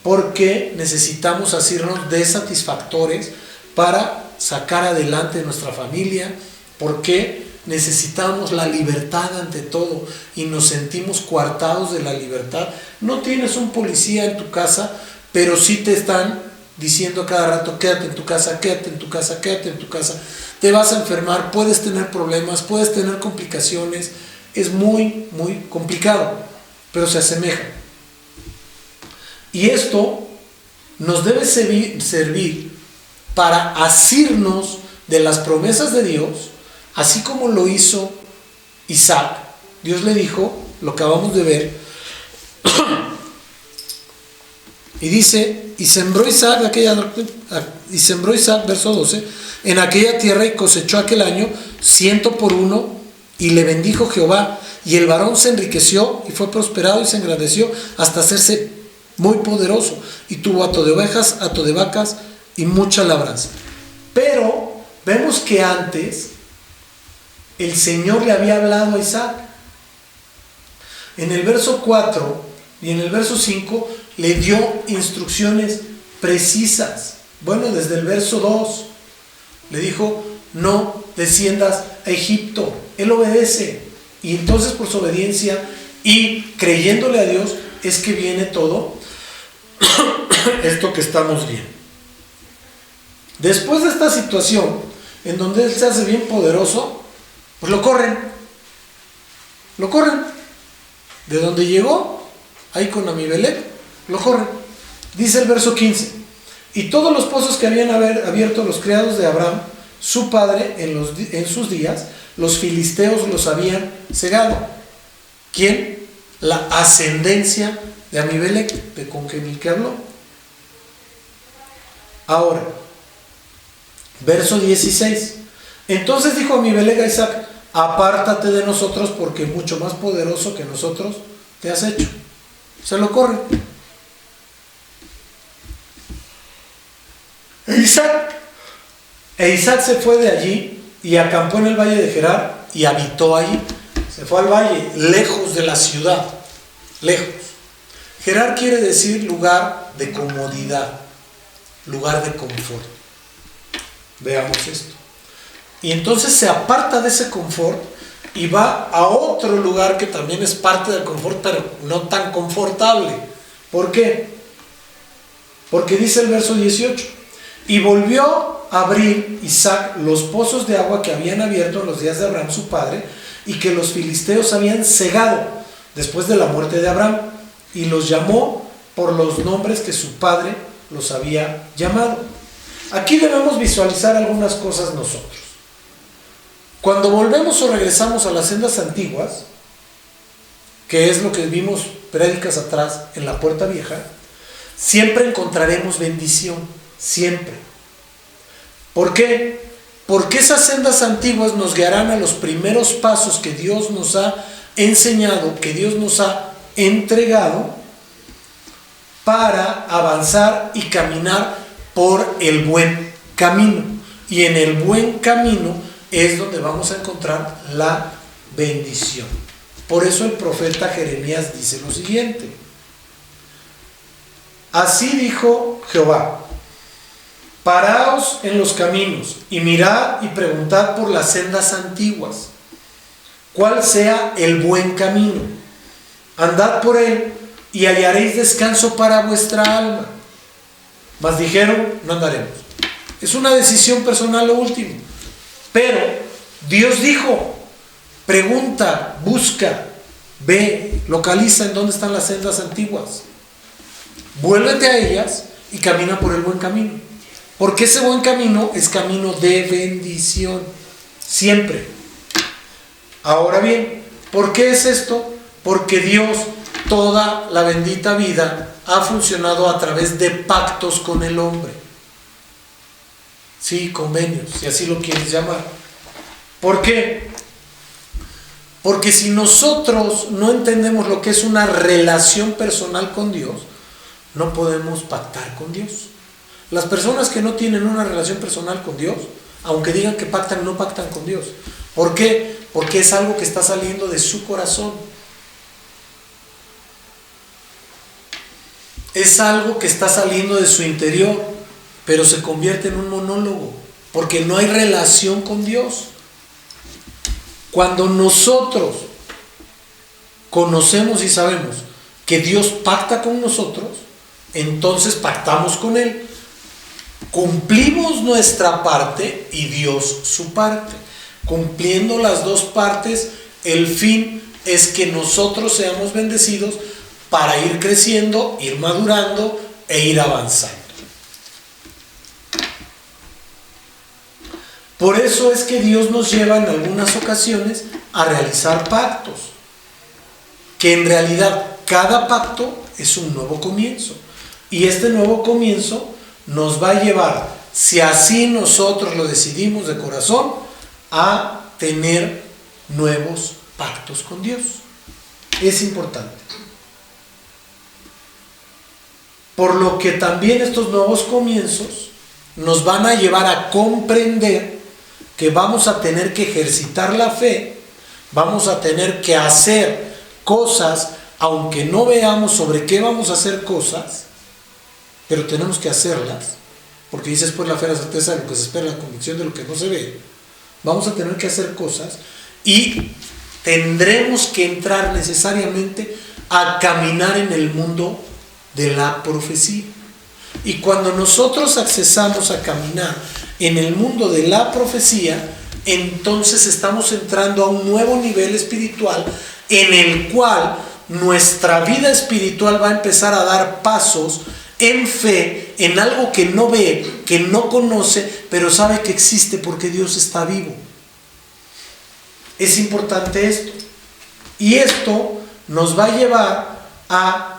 porque necesitamos hacernos de satisfactores para sacar adelante nuestra familia, porque necesitamos la libertad ante todo y nos sentimos coartados de la libertad. No tienes un policía en tu casa, pero sí te están diciendo a cada rato: quédate en tu casa, quédate en tu casa, quédate en tu casa, te vas a enfermar, puedes tener problemas, puedes tener complicaciones. Es muy, muy complicado, pero se asemeja. Y esto nos debe servir para asirnos de las promesas de Dios, así como lo hizo Isaac. Dios le dijo, lo acabamos de ver, y dice: y sembró Isaac, verso 12, en aquella tierra y cosechó aquel año 100 por 1, y le bendijo Jehová, y el varón se enriqueció y fue prosperado y se engrandeció hasta hacerse muy poderoso, y tuvo hato de ovejas, hato de vacas y mucha labranza. Pero vemos que antes el Señor le había hablado a Isaac. En el verso 4 y en el verso 5 le dio instrucciones precisas. Bueno, desde el verso 2 le dijo: no desciendas a Egipto. Él obedece, y entonces por su obediencia y creyéndole a Dios es que viene todo esto que estamos viendo. Después de esta situación en donde él se hace bien poderoso, pues lo corren. De donde llegó, ahí con Amimelec, lo corren. Dice el verso 15: y todos los pozos que habían abierto los criados de Abraham, su padre, en sus días, los filisteos los habían cegado. ¿Quién? La ascendencia de Amimelec, de con quien que habló. Ahora, verso 16: entonces dijo Amimelec a Isaac: apártate de nosotros, porque mucho más poderoso que nosotros te has hecho. Se lo corre. E Isaac se fue de allí y acampó en el valle de Gerar y habitó allí. Se fue al valle, lejos de la ciudad, lejos. Gerar quiere decir lugar de comodidad, lugar de confort. Veamos esto. Y entonces se aparta de ese confort y va a otro lugar que también es parte del confort, pero no tan confortable. ¿Por qué? Porque dice el verso 18: y volvió a abrir Isaac los pozos de agua que habían abierto en los días de Abraham su padre, y que los filisteos habían cegado después de la muerte de Abraham, y los llamó por los nombres que su padre los había llamado. Aquí debemos visualizar algunas cosas nosotros. Cuando volvemos o regresamos a las sendas antiguas, que es lo que vimos prédicas atrás en la puerta vieja, siempre encontraremos bendición, siempre. ¿Por qué? Porque esas sendas antiguas nos guiarán a los primeros pasos que Dios nos ha enseñado, que Dios nos ha entregado para avanzar y caminar por el buen camino. Y en el buen camino es donde vamos a encontrar la bendición. Por eso el profeta Jeremías dice lo siguiente: así dijo Jehová: paraos en los caminos y mirad y preguntad por las sendas antiguas, cuál sea el buen camino. Andad por él y hallaréis descanso para vuestra alma. Mas dijeron: no andaremos. Es una decisión personal lo último. Pero Dios dijo: pregunta, busca, ve, localiza en dónde están las sendas antiguas. Vuélvete a ellas y camina por el buen camino. Porque ese buen camino es camino de bendición. Siempre. Ahora bien, ¿por qué es esto? Porque Dios toda la bendita vida ha funcionado a través de pactos con el hombre. Sí, convenios, si así lo quieres llamar. ¿Por qué? Porque si nosotros no entendemos lo que es una relación personal con Dios, no podemos pactar con Dios. Las personas que no tienen una relación personal con Dios, aunque digan que pactan, no pactan con Dios. ¿Por qué? Porque es algo que está saliendo de su corazón. Es algo que está saliendo de su interior, pero se convierte en un monólogo, porque no hay relación con Dios. Cuando nosotros conocemos y sabemos que Dios pacta con nosotros, entonces pactamos con Él. Cumplimos nuestra parte y Dios su parte. Cumpliendo las dos partes, el fin es que nosotros seamos bendecidos para ir creciendo, ir madurando e ir avanzando. Por eso es que Dios nos lleva en algunas ocasiones a realizar pactos, que en realidad cada pacto es un nuevo comienzo, y este nuevo comienzo nos va a llevar, si así nosotros lo decidimos de corazón, a tener nuevos pactos con Dios. Es importante. Por lo que también estos nuevos comienzos nos van a llevar a comprender que vamos a tener que ejercitar la fe, vamos a tener que hacer cosas, aunque no veamos sobre qué vamos a hacer cosas, pero tenemos que hacerlas, porque dice después la fe, la certeza de lo que se espera, la convicción de lo que no se ve. Vamos a tener que hacer cosas y tendremos que entrar necesariamente a caminar en el mundo de la profecía. Y cuando nosotros accesamos a caminar en el mundo de la profecía, entonces estamos entrando a un nuevo nivel espiritual en el cual nuestra vida espiritual va a empezar a dar pasos en fe, en algo que no ve, que no conoce, pero sabe que existe porque Dios está vivo. Es importante esto. Y esto nos va a llevar a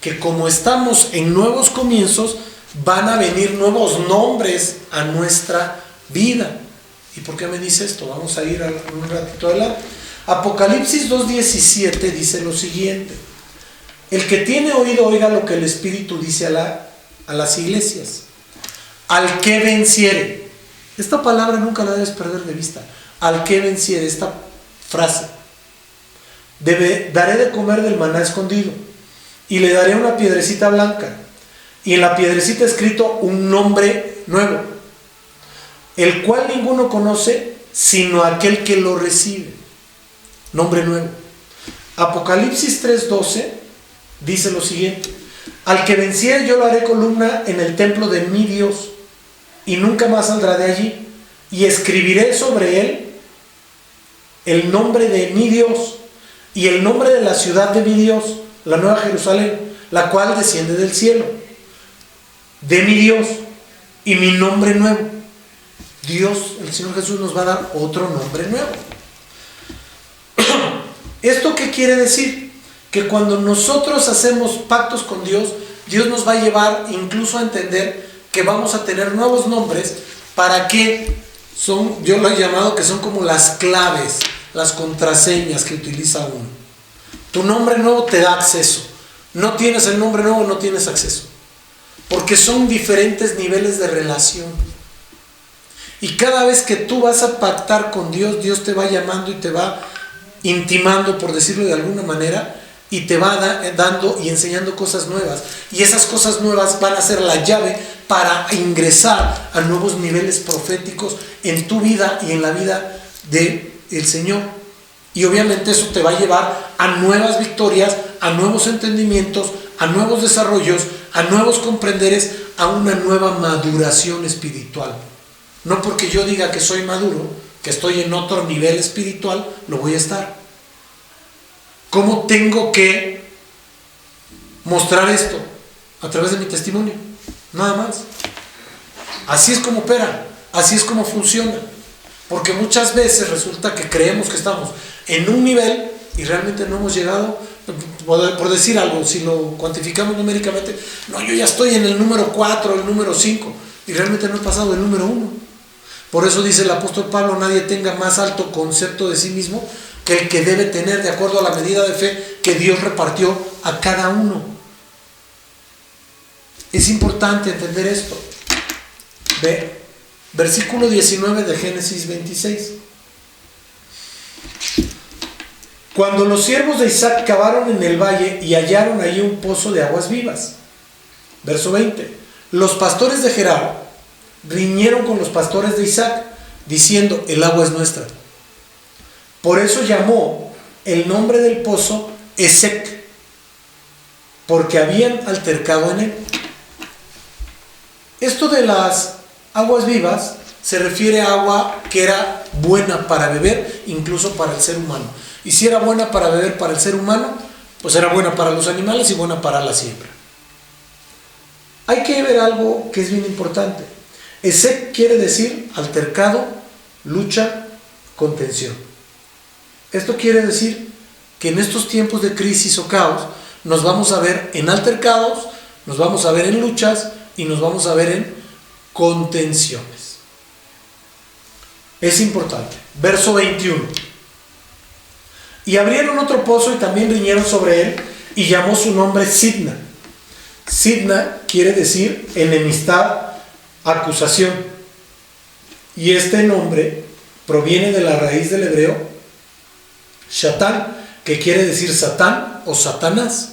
que, como estamos en nuevos comienzos, van a venir nuevos nombres a nuestra vida. ¿Y por qué me dice esto? Vamos a ir un ratito adelante. Apocalipsis 2:17 dice lo siguiente: el que tiene oído, oiga lo que el Espíritu dice a las iglesias. Al que venciere. Esta palabra nunca la debes perder de vista. Al que venciere, esta frase. Daré de comer del maná escondido, y le daré una piedrecita blanca, y en la piedrecita escrito un nombre nuevo, el cual ninguno conoce sino aquel que lo recibe. Nombre nuevo. Apocalipsis 3:12 dice lo siguiente: al que venciere yo lo haré columna en el templo de mi Dios, y nunca más saldrá de allí, y escribiré sobre él el nombre de mi Dios y el nombre de la ciudad de mi Dios, la nueva Jerusalén, la cual desciende del cielo, de mi Dios, y mi nombre nuevo. Dios, el Señor Jesús, nos va a dar otro nombre nuevo. ¿Esto qué quiere decir? Que cuando nosotros hacemos pactos con Dios, Dios nos va a llevar incluso a entender que vamos a tener nuevos nombres, para que son, yo lo he llamado que son como las claves, las contraseñas que utiliza uno. Tu nombre nuevo te da acceso. No tienes el nombre nuevo, no tienes acceso, porque son diferentes niveles de relación. Y cada vez que tú vas a pactar con Dios, Dios te va llamando y te va intimando, por decirlo de alguna manera, y te va dando y enseñando cosas nuevas. Y esas cosas nuevas van a ser la llave para ingresar a nuevos niveles proféticos en tu vida y en la vida del Señor. Y obviamente eso te va a llevar a nuevas victorias, a nuevos entendimientos, a nuevos desarrollos, a nuevos comprenderes, a una nueva maduración espiritual. No porque yo diga que soy maduro, que estoy en otro nivel espiritual, lo voy a estar. ¿Cómo tengo que mostrar esto? A través de mi testimonio, nada más. Así es como opera, así es como funciona. Porque muchas veces resulta que creemos que estamos en un nivel y realmente no hemos llegado, por decir algo, si lo cuantificamos numéricamente, no, yo ya estoy en el número 4, el número 5, y realmente no he pasado del número 1. Por eso dice el apóstol Pablo, nadie tenga más alto concepto de sí mismo que el que debe tener de acuerdo a la medida de fe que Dios repartió a cada uno. Es importante entender esto. Ve, versículo 19 de Génesis 26. Cuando los siervos de Isaac cavaron en el valle y hallaron allí un pozo de aguas vivas. Verso 20. Los pastores de Gerar riñeron con los pastores de Isaac, diciendo, el agua es nuestra. Por eso llamó el nombre del pozo Esek, porque habían altercado en él. Esto de las aguas vivas se refiere a agua que era buena para beber, incluso para el ser humano. Y si era buena para beber para el ser humano, pues era buena para los animales y buena para la siembra. Hay que ver algo que es bien importante. Esek quiere decir altercado, lucha, contención. Esto quiere decir que en estos tiempos de crisis o caos nos vamos a ver en altercados, nos vamos a ver en luchas y nos vamos a ver en contenciones. Es importante. Verso 21. Y abrieron otro pozo y también riñeron sobre él y llamó su nombre Sidna. Sidna quiere decir enemistad, acusación. Y este nombre proviene de la raíz del hebreo Shatán, que quiere decir Satán o Satanás,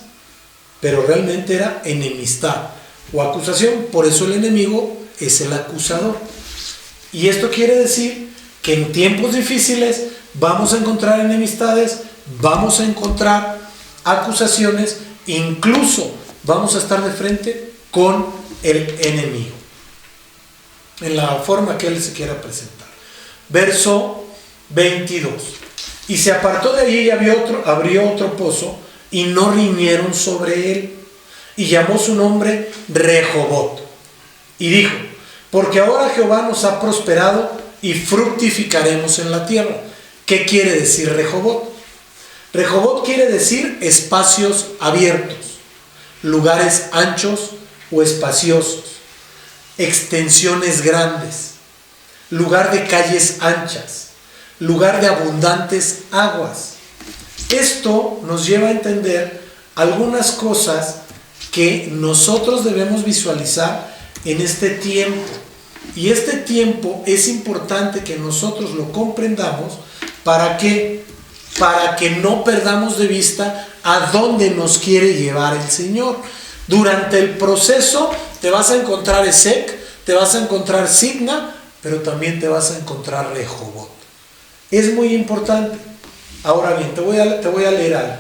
pero realmente era enemistad o acusación. Por eso el enemigo es el acusador. Y esto quiere decir que en tiempos difíciles vamos a encontrar enemistades, vamos a encontrar acusaciones, incluso vamos a estar de frente con el enemigo, en la forma que él se quiera presentar. Verso 22. Y se apartó de allí y abrió otro pozo, y no riñeron sobre él, y llamó su nombre Rehobot. Y dijo, porque ahora Jehová nos ha prosperado y fructificaremos en la tierra. ¿Qué quiere decir Rehobot? Rehobot quiere decir espacios abiertos, lugares anchos o espaciosos, extensiones grandes, lugar de calles anchas, lugar de abundantes aguas. Esto nos lleva a entender algunas cosas que nosotros debemos visualizar en este tiempo. Y este tiempo es importante que nosotros lo comprendamos. ¿Para qué? Para que no perdamos de vista a dónde nos quiere llevar el Señor. Durante el proceso te vas a encontrar Esek, te vas a encontrar Sidna, pero también te vas a encontrar Rehobot. Es muy importante. Ahora bien, te voy a leer algo.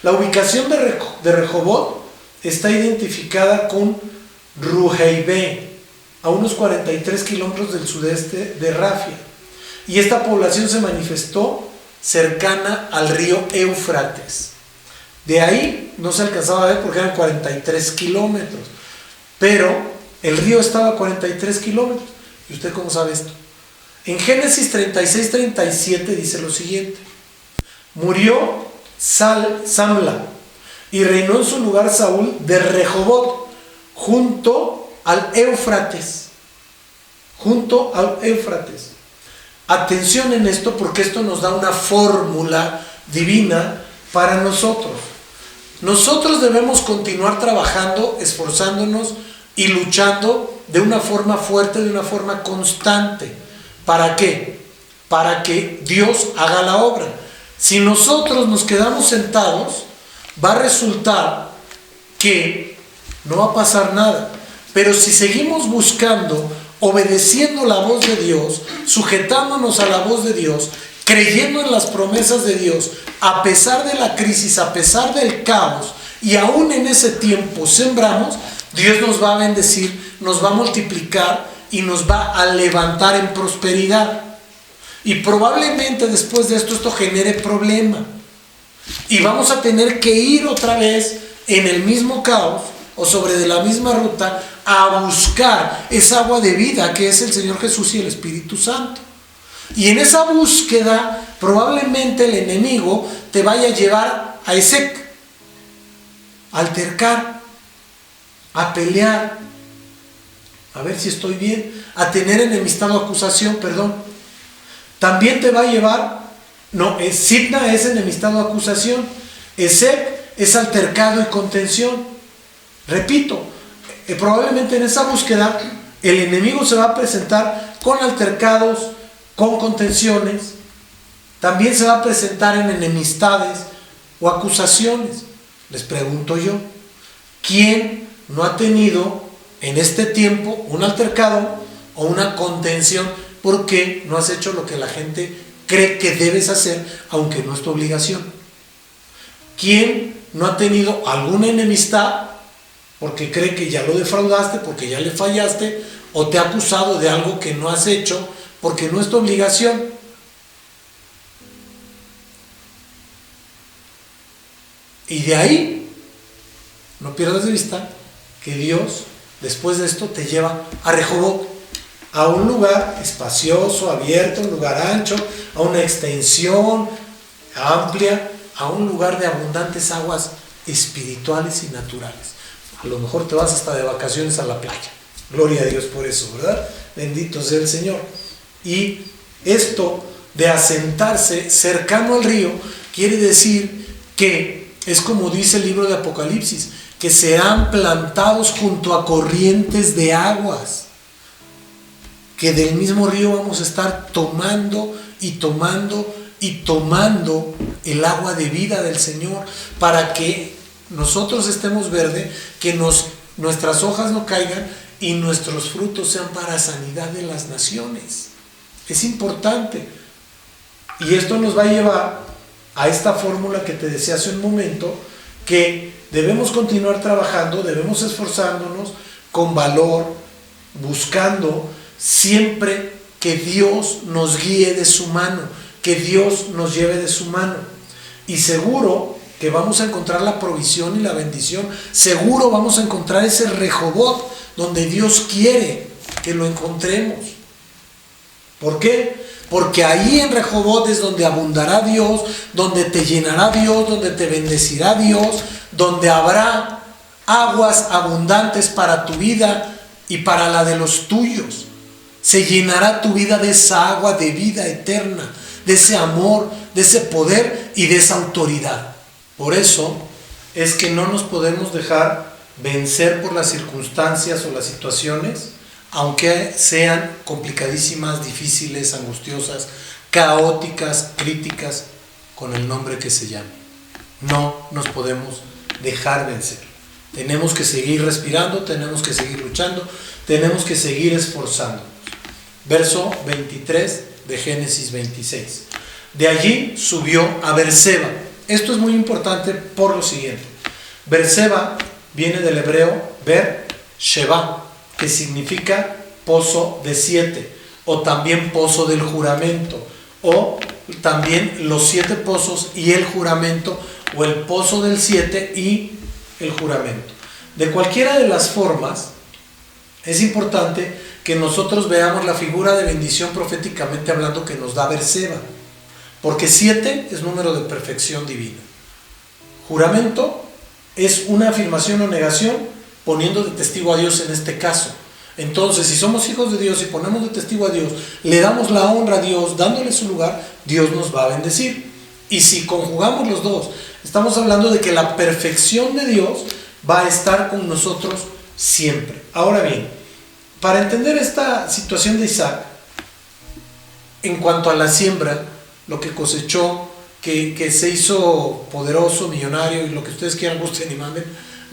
La ubicación de Rehobot está identificada con Ruheibe, a unos 43 kilómetros del sudeste de Rafia. Y esta población se manifestó cercana al río Éufrates. De ahí no se alcanzaba a ver porque eran 43 kilómetros. Pero el río estaba a 43 kilómetros. ¿Y usted cómo sabe esto? En Génesis 36-37 dice lo siguiente. Murió Samla y reinó en su lugar Saúl de Rehobot, junto al Éufrates. Junto al Éufrates. Atención en esto, porque esto nos da una fórmula divina para nosotros. Nosotros debemos continuar trabajando, esforzándonos y luchando de una forma fuerte, de una forma constante. ¿Para qué? Para que Dios haga la obra. Si nosotros nos quedamos sentados, va a resultar que no va a pasar nada. Pero si seguimos buscando, obedeciendo la voz de Dios, sujetándonos a la voz de Dios, creyendo en las promesas de Dios, a pesar de la crisis, a pesar del caos, y aún en ese tiempo sembramos, Dios nos va a bendecir, nos va a multiplicar y nos va a levantar en prosperidad. Y probablemente después de esto genere problema. Y vamos a tener que ir otra vez en el mismo caos o sobre de la misma ruta a buscar esa agua de vida que es el Señor Jesús y el Espíritu Santo. Y en esa búsqueda probablemente el enemigo te vaya a llevar a Esek, altercar, a pelear, a ver si estoy bien, a tener enemistad o acusación, perdón. También te va a llevar, Sitna es enemistad o acusación, Esek es altercado y contención. Repito, probablemente en esa búsqueda el enemigo se va a presentar con altercados, con contenciones, también se va a presentar en enemistades o acusaciones. Les pregunto yo, ¿quién no ha tenido en este tiempo un altercado o una contención porque no has hecho lo que la gente cree que debes hacer, aunque no es tu obligación? ¿Quién no ha tenido alguna enemistad porque cree que ya lo defraudaste, porque ya le fallaste, o te ha acusado de algo que no has hecho porque no es tu obligación? Y de ahí, no pierdas de vista que Dios, después de esto, te lleva a Rehobot, a un lugar espacioso, abierto, un lugar ancho, a una extensión amplia, a un lugar de abundantes aguas espirituales y naturales. A lo mejor te vas hasta de vacaciones a la playa. Gloria a Dios por eso, ¿verdad? Bendito sea el Señor. Y esto de asentarse cercano al río quiere decir que es como dice el libro de Apocalipsis, que serán plantados junto a corrientes de aguas, que del mismo río vamos a estar tomando y tomando y tomando el agua de vida del Señor, para que nosotros estemos verde, que nuestras hojas no caigan y nuestros frutos sean para sanidad de las naciones. Es importante. Y esto nos va a llevar a esta fórmula que te decía hace un momento, que debemos continuar trabajando, debemos esforzándonos con valor, buscando siempre que Dios nos guíe de su mano, que Dios nos lleve de su mano. Y seguro que vamos a encontrar la provisión y la bendición, seguro vamos a encontrar ese Rehobot donde Dios quiere que lo encontremos. ¿Por qué? Porque ahí en Rehobot es donde abundará Dios, donde te llenará Dios, donde te bendecirá Dios, donde habrá aguas abundantes para tu vida y para la de los tuyos. Se llenará tu vida de esa agua de vida eterna, de ese amor, de ese poder y de esa autoridad. Por eso es que no nos podemos dejar vencer por las circunstancias o las situaciones, aunque sean complicadísimas, difíciles, angustiosas, caóticas, críticas, con el nombre que se llame. No nos podemos dejar vencer. Tenemos que seguir respirando, tenemos que seguir luchando, tenemos que seguir esforzándonos. Verso 23 de Génesis 26. De allí subió a Beerseba. Esto es muy importante por lo siguiente. Beerseba viene del hebreo Beer-Sheba, que significa pozo de 7, o también pozo del juramento, o también los 7 pozos y el juramento, o el pozo del 7 y el juramento. De cualquiera de las formas, es importante que nosotros veamos la figura de bendición proféticamente hablando que nos da Beerseba, porque 7 es número de perfección divina. Juramento es una afirmación o negación poniendo de testigo a Dios en este caso. Entonces, si somos hijos de Dios y ponemos de testigo a Dios, le damos la honra a Dios, dándole su lugar, Dios nos va a bendecir. Y si conjugamos los dos, estamos hablando de que la perfección de Dios va a estar con nosotros siempre. Ahora bien, para entender esta situación de Isaac, en cuanto a la siembra, lo que cosechó, que se hizo poderoso, millonario, y lo que ustedes quieran, gusten y manden,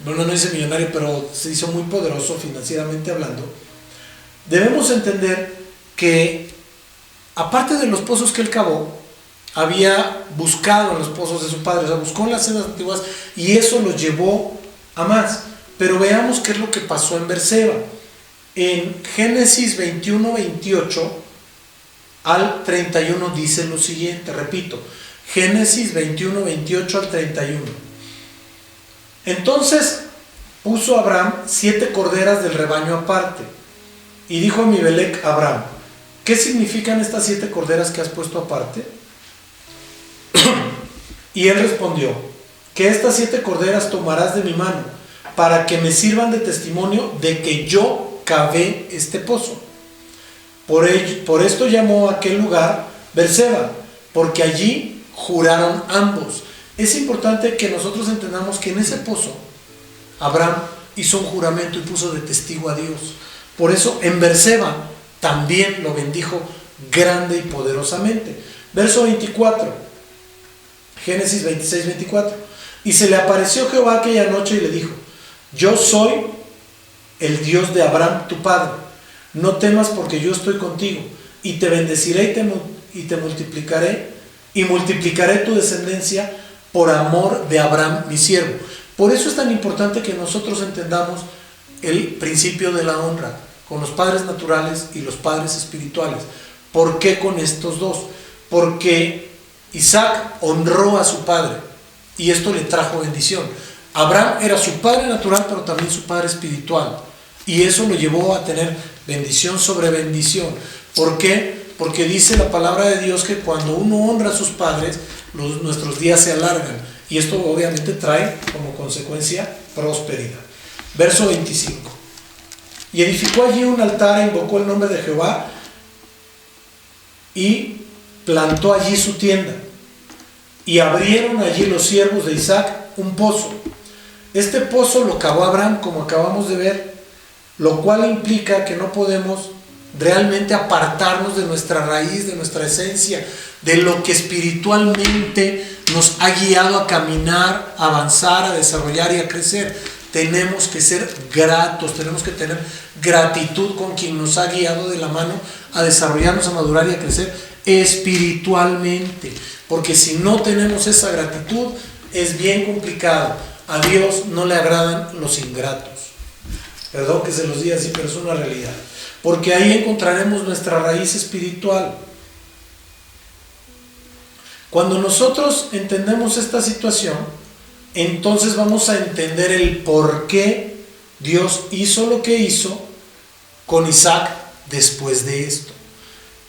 no dice millonario, pero se hizo muy poderoso financieramente hablando, debemos entender que, aparte de los pozos que él cavó, había buscado en los pozos de su padre, o sea, buscó en las sendas antiguas, y eso lo llevó a más. Pero veamos qué es lo que pasó en Beerseba. En Génesis 21, 28 al 31 dice lo siguiente, repito, Génesis 21, 28 al 31. Entonces puso Abraham 7 corderas del rebaño aparte, y dijo Abimelec a Abraham: ¿qué significan estas 7 corderas que has puesto aparte? Y él respondió: que estas 7 corderas tomarás de mi mano, para que me sirvan de testimonio de que yo cavé este pozo. Por esto llamó a aquel lugar Berseba, porque allí juraron ambos. Es importante que nosotros entendamos que en ese pozo Abraham hizo un juramento y puso de testigo a Dios. Por eso en Berseba también lo bendijo grande y poderosamente. Verso 24, Génesis 26, 24. Y se le apareció Jehová aquella noche y le dijo: yo soy el Dios de Abraham tu padre, no temas, porque yo estoy contigo, y te bendeciré y te multiplicaré, y multiplicaré tu descendencia por amor de Abraham mi siervo. Por eso es tan importante que nosotros entendamos el principio de la honra con los padres naturales y los padres espirituales. ¿Por qué con estos dos? Porque Isaac honró a su padre y esto le trajo bendición. Abraham era su padre natural, pero también su padre espiritual, y eso lo llevó a tener bendición sobre bendición. ¿Por qué? Porque dice la palabra de Dios que cuando uno honra a sus padres, nuestros días se alargan, y esto obviamente trae como consecuencia prosperidad. Verso 25. Y edificó allí un altar e invocó el nombre de Jehová y plantó allí su tienda, y abrieron allí los siervos de Isaac un pozo. Este pozo lo cavó Abraham, como acabamos de ver, lo cual implica que no podemos realmente apartarnos de nuestra raíz, de nuestra esencia, de lo que espiritualmente nos ha guiado a caminar, a avanzar, a desarrollar y a crecer. Tenemos que ser gratos, tenemos que tener gratitud con quien nos ha guiado de la mano a desarrollarnos, a madurar y a crecer espiritualmente, porque si no tenemos esa gratitud es bien complicado. A Dios no le agradan los ingratos. Perdón que se los diga así, pero es una realidad, porque ahí encontraremos nuestra raíz espiritual. Cuando nosotros entendemos esta situación, entonces vamos a entender el por qué Dios hizo lo que hizo con Isaac después de esto,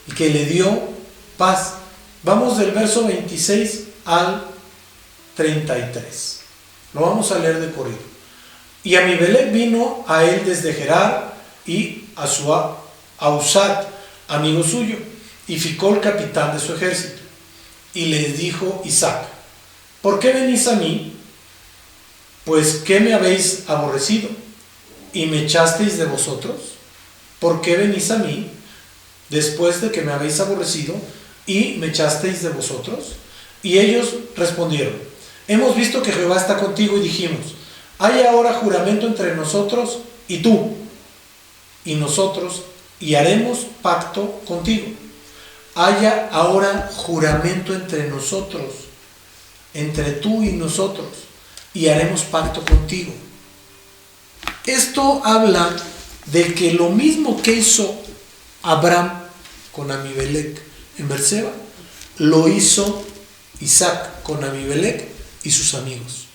y que le dio paz. Vamos del verso 26 al 33. Lo vamos a leer de corrido. Y Amibelec vino a él desde Gerar y a Usat, amigo suyo, y Ficol, capitán de su ejército. Y les dijo Isaac: ¿por qué venís a mí? Pues ¿qué me habéis aborrecido y me echasteis de vosotros? ¿Por qué venís a mí después de que me habéis aborrecido y me echasteis de vosotros? Y ellos respondieron: hemos visto que Jehová está contigo, y dijimos: hay ahora juramento entre nosotros y tú y nosotros, y haremos pacto contigo. Haya ahora juramento entre nosotros, entre tú y nosotros, y haremos pacto contigo. Esto habla de que lo mismo que hizo Abraham con Amibelec en Berseba, lo hizo Isaac con Amibelec y sus amigos.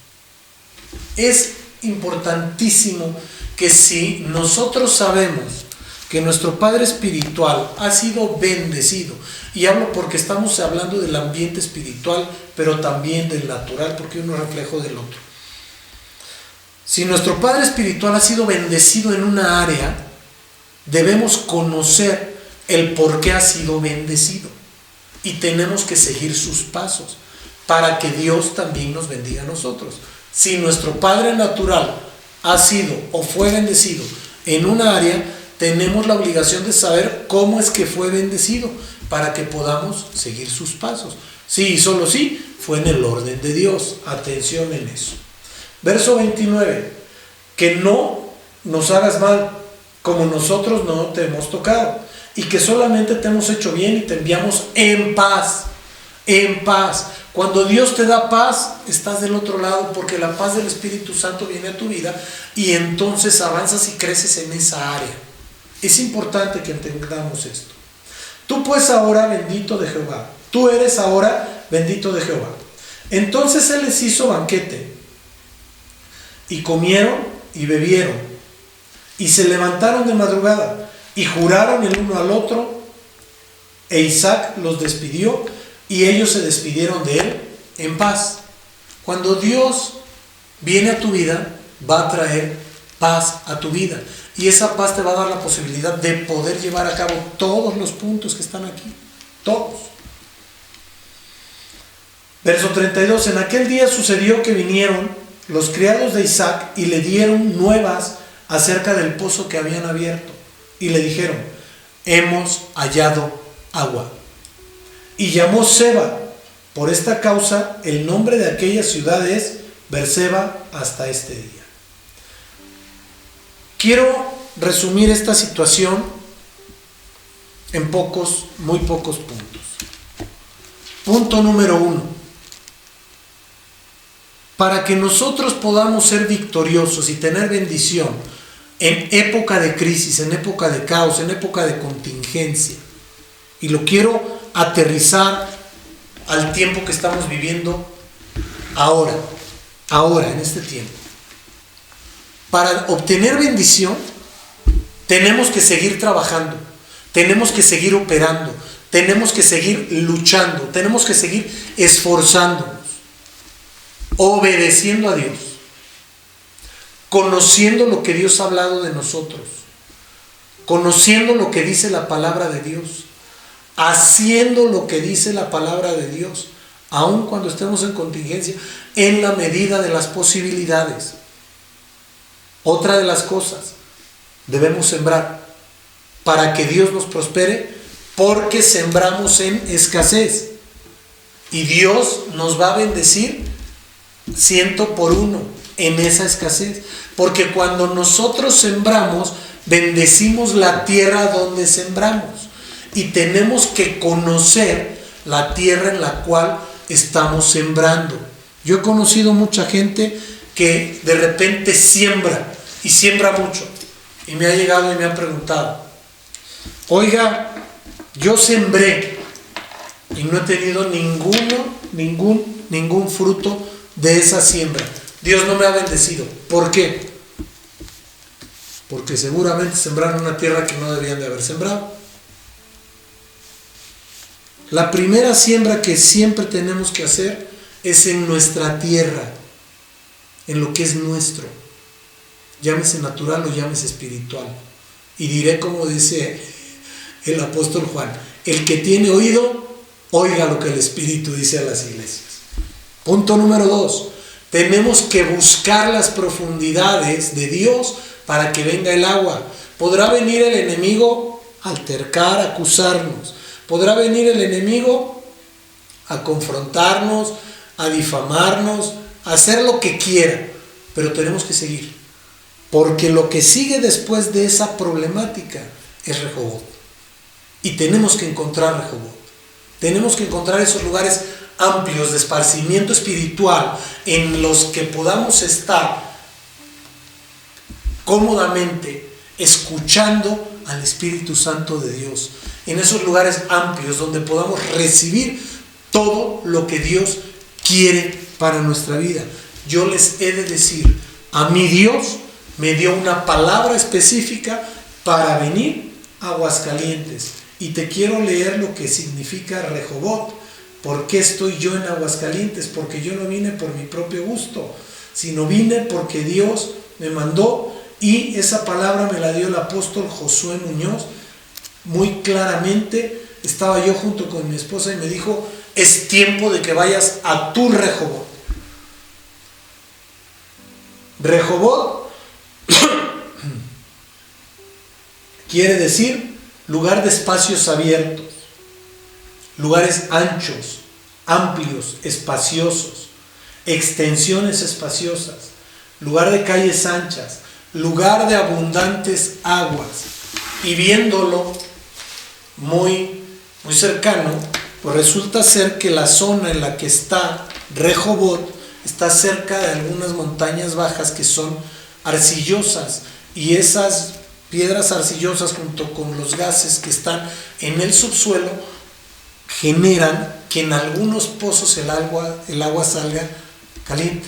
Es importantísimo que si nosotros sabemos que nuestro padre espiritual ha sido bendecido, y hablo porque estamos hablando del ambiente espiritual, pero también del natural, porque uno es reflejo del otro. Si nuestro padre espiritual ha sido bendecido en una área, debemos conocer el por qué ha sido bendecido, y tenemos que seguir sus pasos para que Dios también nos bendiga a nosotros. Si nuestro padre natural ha sido o fue bendecido en una área, tenemos la obligación de saber cómo es que fue bendecido para que podamos seguir sus pasos. Sí, y solo sí, fue en el orden de Dios. Atención en eso. Verso 29. Que no nos hagas mal, como nosotros no te hemos tocado, y que solamente te hemos hecho bien y te enviamos en paz. En paz. Cuando Dios te da paz, estás del otro lado, porque la paz del Espíritu Santo viene a tu vida y entonces avanzas y creces en esa área. Es importante que entendamos esto. Tú pues ahora bendito de Jehová, tú eres ahora bendito de Jehová. Entonces él les hizo banquete, y comieron y bebieron, y se levantaron de madrugada, y juraron el uno al otro, e Isaac los despidió, y ellos se despidieron de él en paz. Cuando Dios viene a tu vida, va a traer paz a tu vida. Y esa paz te va a dar la posibilidad de poder llevar a cabo todos los puntos que están aquí. Todos. Verso 32. En aquel día sucedió que vinieron los criados de Isaac y le dieron nuevas acerca del pozo que habían abierto. Y le dijeron: hemos hallado agua. Y llamó Seba. Por esta causa el nombre de aquella ciudad es Beerseba hasta este día. Quiero resumir esta situación en muy pocos puntos. Punto número 1. Para que nosotros podamos ser victoriosos y tener bendición en época de crisis, en época de caos, en época de contingencia, y lo quiero aterrizar al tiempo que estamos viviendo ahora, en este tiempo. Para obtener bendición, tenemos que seguir trabajando, tenemos que seguir operando, tenemos que seguir luchando, tenemos que seguir esforzándonos, obedeciendo a Dios, conociendo lo que Dios ha hablado de nosotros, conociendo lo que dice la palabra de Dios, haciendo lo que dice la palabra de Dios, aun cuando estemos en contingencia, en la medida de las posibilidades. Otra de las cosas, debemos sembrar para que Dios nos prospere, porque sembramos en escasez y Dios nos va a bendecir 100% en esa escasez, porque cuando nosotros sembramos, bendecimos la tierra donde sembramos, y tenemos que conocer la tierra en la cual estamos sembrando. Yo he conocido mucha gente que de repente siembra, y siembra mucho, y me ha llegado y me han preguntado: oiga, yo sembré y no he tenido ningún fruto de esa siembra. Dios no me ha bendecido. ¿Por qué? Porque seguramente sembraron una tierra que no debían de haber sembrado. La primera siembra que siempre tenemos que hacer es en nuestra tierra, en lo que es nuestro, llámese natural o llámese espiritual. Y diré como dice el apóstol Juan: el que tiene oído, oiga lo que el Espíritu dice a las iglesias. Punto número 2. Tenemos que buscar las profundidades de Dios para que venga el agua. Podrá venir el enemigo a altercar, a acusarnos. Podrá venir el enemigo a confrontarnos, a difamarnos, a hacer lo que quiera. Pero tenemos que seguir. Porque lo que sigue después de esa problemática es Rehobot. Y tenemos que encontrar Rehobot. Tenemos que encontrar esos lugares amplios de esparcimiento espiritual en los que podamos estar cómodamente escuchando al Espíritu Santo de Dios. En esos lugares amplios donde podamos recibir todo lo que Dios quiere para nuestra vida. Yo les he de decir, a mí Dios me dio una palabra específica para venir a Aguascalientes. Y te quiero leer lo que significa Rehobot. ¿Por qué estoy yo en Aguascalientes? Porque yo no vine por mi propio gusto, sino vine porque Dios me mandó, y esa palabra me la dio el apóstol Josué Muñoz muy claramente. Estaba yo junto con mi esposa y me dijo: es tiempo de que vayas a tu Rehobot. Rehobot quiere decir lugar de espacios abiertos, lugares anchos, amplios, espaciosos, extensiones espaciosas, lugar de calles anchas, lugar de abundantes aguas. Y viéndolo muy cercano, pues resulta ser que la zona en la que está Rehobot está cerca de algunas montañas bajas que son arcillosas, y esas piedras arcillosas junto con los gases que están en el subsuelo generan que en algunos pozos el agua salga caliente.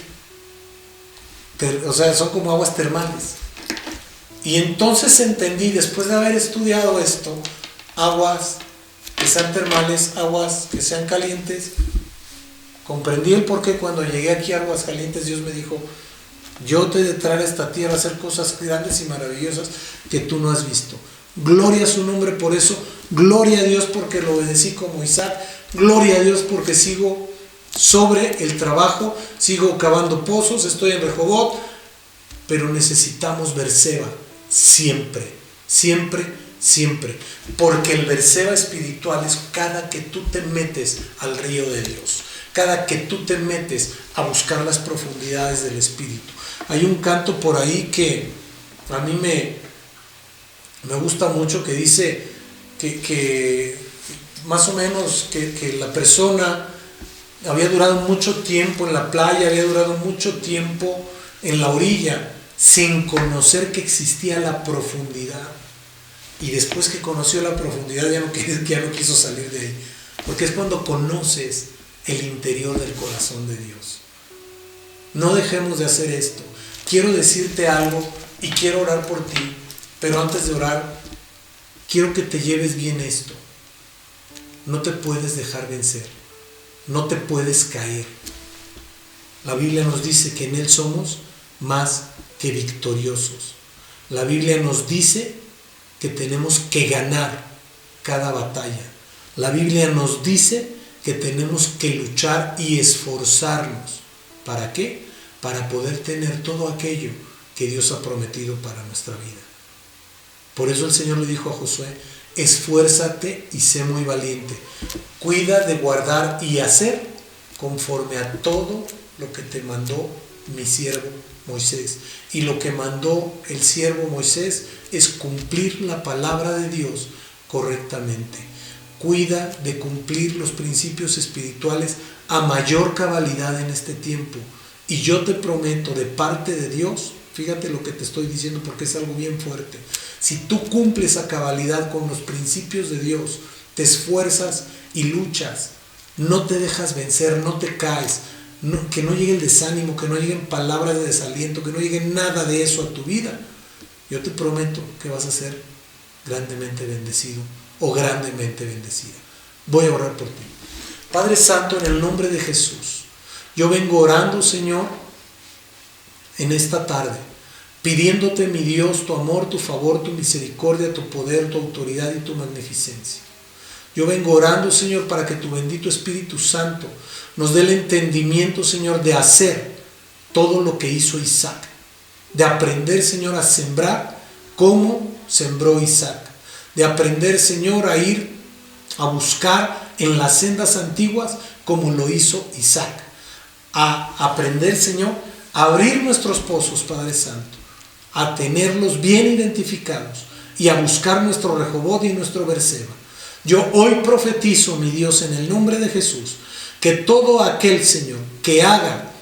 O sea, son como aguas termales. Y entonces entendí, después de haber estudiado esto, aguas que sean termales, aguas que sean calientes, Comprendí el por qué cuando llegué aquí a Aguascalientes Dios me dijo, yo te he de traer a esta tierra a hacer cosas grandes y maravillosas que tú no has visto. Gloria a su nombre por eso, gloria a Dios porque lo obedecí como Isaac, gloria a Dios porque sigo sobre el trabajo, sigo cavando pozos, estoy en Rehoboth, pero necesitamos Berseba siempre, siempre, siempre, porque el Berseba espiritual es cada que tú te metes al río de Dios, cada que tú te metes a buscar las profundidades del Espíritu. Hay un canto por ahí que a mí me gusta mucho, que dice que más o menos que la persona había durado mucho tiempo en la playa, había durado mucho tiempo en la orilla, sin conocer que existía la profundidad. Y después que conoció la profundidad ya no quiso salir de ahí. Porque es cuando conoces el interior del corazón de Dios. No dejemos de hacer esto. Quiero decirte algo y quiero orar por ti, pero antes de orar, quiero que te lleves bien esto. No te puedes dejar vencer. No te puedes caer. La Biblia nos dice que en Él somos más que victoriosos. La Biblia nos dice que tenemos que ganar cada batalla. La Biblia nos dice que tenemos que luchar y esforzarnos. ¿Para qué? Para poder tener todo aquello que Dios ha prometido para nuestra vida. Por eso el Señor le dijo a Josué, esfuérzate y sé muy valiente. Cuida de guardar y hacer conforme a todo lo que te mandó mi siervo Moisés. Y lo que mandó el siervo Moisés es cumplir la palabra de Dios correctamente. Cuida de cumplir los principios espirituales a mayor cabalidad en este tiempo. Y yo te prometo de parte de Dios, fíjate lo que te estoy diciendo porque es algo bien fuerte. Si tú cumples a cabalidad con los principios de Dios, te esfuerzas y luchas, no te dejas vencer, no te caes, que no llegue el desánimo, que no lleguen palabras de desaliento, que no llegue nada de eso a tu vida, yo te prometo que vas a ser grandemente bendecido o grandemente bendecida. Voy a orar por ti. Padre Santo, en el nombre de Jesús, yo vengo orando, Señor, en esta tarde, pidiéndote, mi Dios, tu amor, tu favor, tu misericordia, tu poder, tu autoridad y tu magnificencia. Yo vengo orando, Señor, para que tu bendito Espíritu Santo nos dé el entendimiento, Señor, de hacer todo lo que hizo Isaac, de aprender, Señor, a sembrar como sembró Isaac, de aprender, Señor, a ir a buscar en las sendas antiguas como lo hizo Isaac, a aprender, Señor, a abrir nuestros pozos, Padre Santo, a tenerlos bien identificados y a buscar nuestro Rehoboth y nuestro Berseba. Yo hoy profetizo, mi Dios, en el nombre de Jesús, que todo aquel, Señor, que haga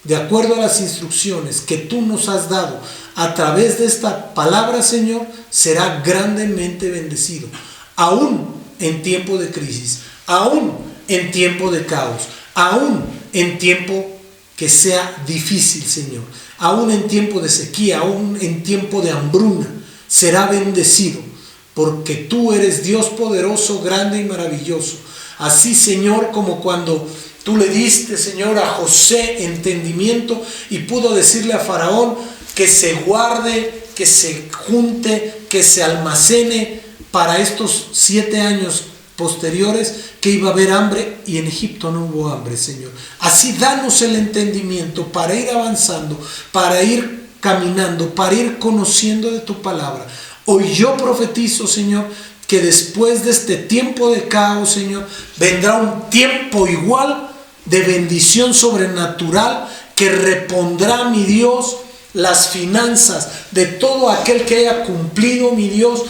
de acuerdo a las instrucciones que tú nos has dado a través de esta palabra, Señor, será grandemente bendecido, aún en tiempo de crisis, aún en tiempo de caos, aún en tiempo que sea difícil, Señor, aún en tiempo de sequía, aún en tiempo de hambruna, será bendecido, porque tú eres Dios poderoso, grande y maravilloso. Así, Señor, como cuando tú le diste, Señor, a José entendimiento y pudo decirle a Faraón que se guarde, que se junte, que se almacene para estos 7 años posteriores que iba a haber hambre, y en Egipto no hubo hambre, Señor. Así danos el entendimiento para ir avanzando, para ir caminando, para ir conociendo de tu palabra. Hoy yo profetizo, Señor, que después de este tiempo de caos, Señor, vendrá un tiempo igual de bendición sobrenatural que repondrá, mi Dios, las finanzas de todo aquel que haya cumplido, mi Dios,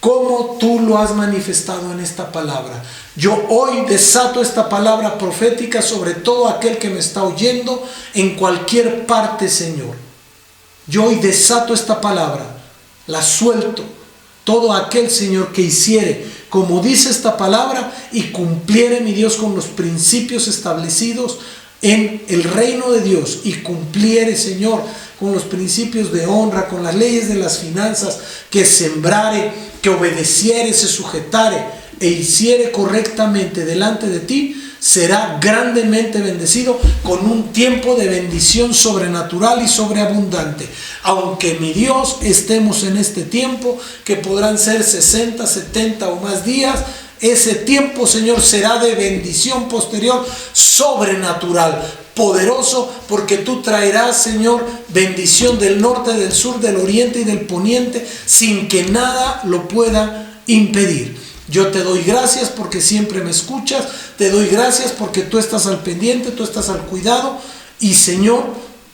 como tú lo has manifestado en esta palabra. Yo hoy desato esta palabra profética sobre todo aquel que me está oyendo en cualquier parte, Señor. Yo hoy desato esta palabra, la suelto. Todo aquel, Señor, que hiciere como dice esta palabra y cumpliere, mi Dios, con los principios establecidos en el reino de Dios, y cumpliere, Señor, con los principios de honra, con las leyes de las finanzas, que sembrare, que obedeciere, se sujetare e hiciere correctamente delante de ti, será grandemente bendecido con un tiempo de bendición sobrenatural y sobreabundante. Aunque mi Dios estemos en este tiempo, que podrán ser 60, 70 o más días, ese tiempo, Señor, será de bendición posterior sobrenatural, poderoso, porque tú traerás, Señor, bendición del norte, del sur, del oriente y del poniente, sin que nada lo pueda impedir. Yo te doy gracias porque siempre me escuchas, te doy gracias porque tú estás al pendiente, tú estás al cuidado, y Señor,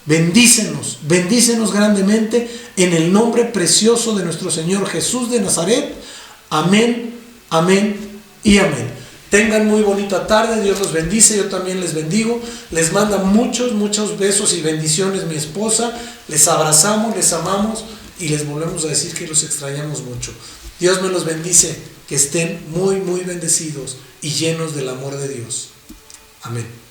bendícenos grandemente en el nombre precioso de nuestro Señor Jesús de Nazaret. Amén, amén y amén. Tengan muy bonita tarde, Dios los bendice, yo también les bendigo, les manda muchos besos y bendiciones mi esposa, les abrazamos, les amamos y les volvemos a decir que los extrañamos mucho. Dios me los bendice, que estén muy bendecidos y llenos del amor de Dios. Amén.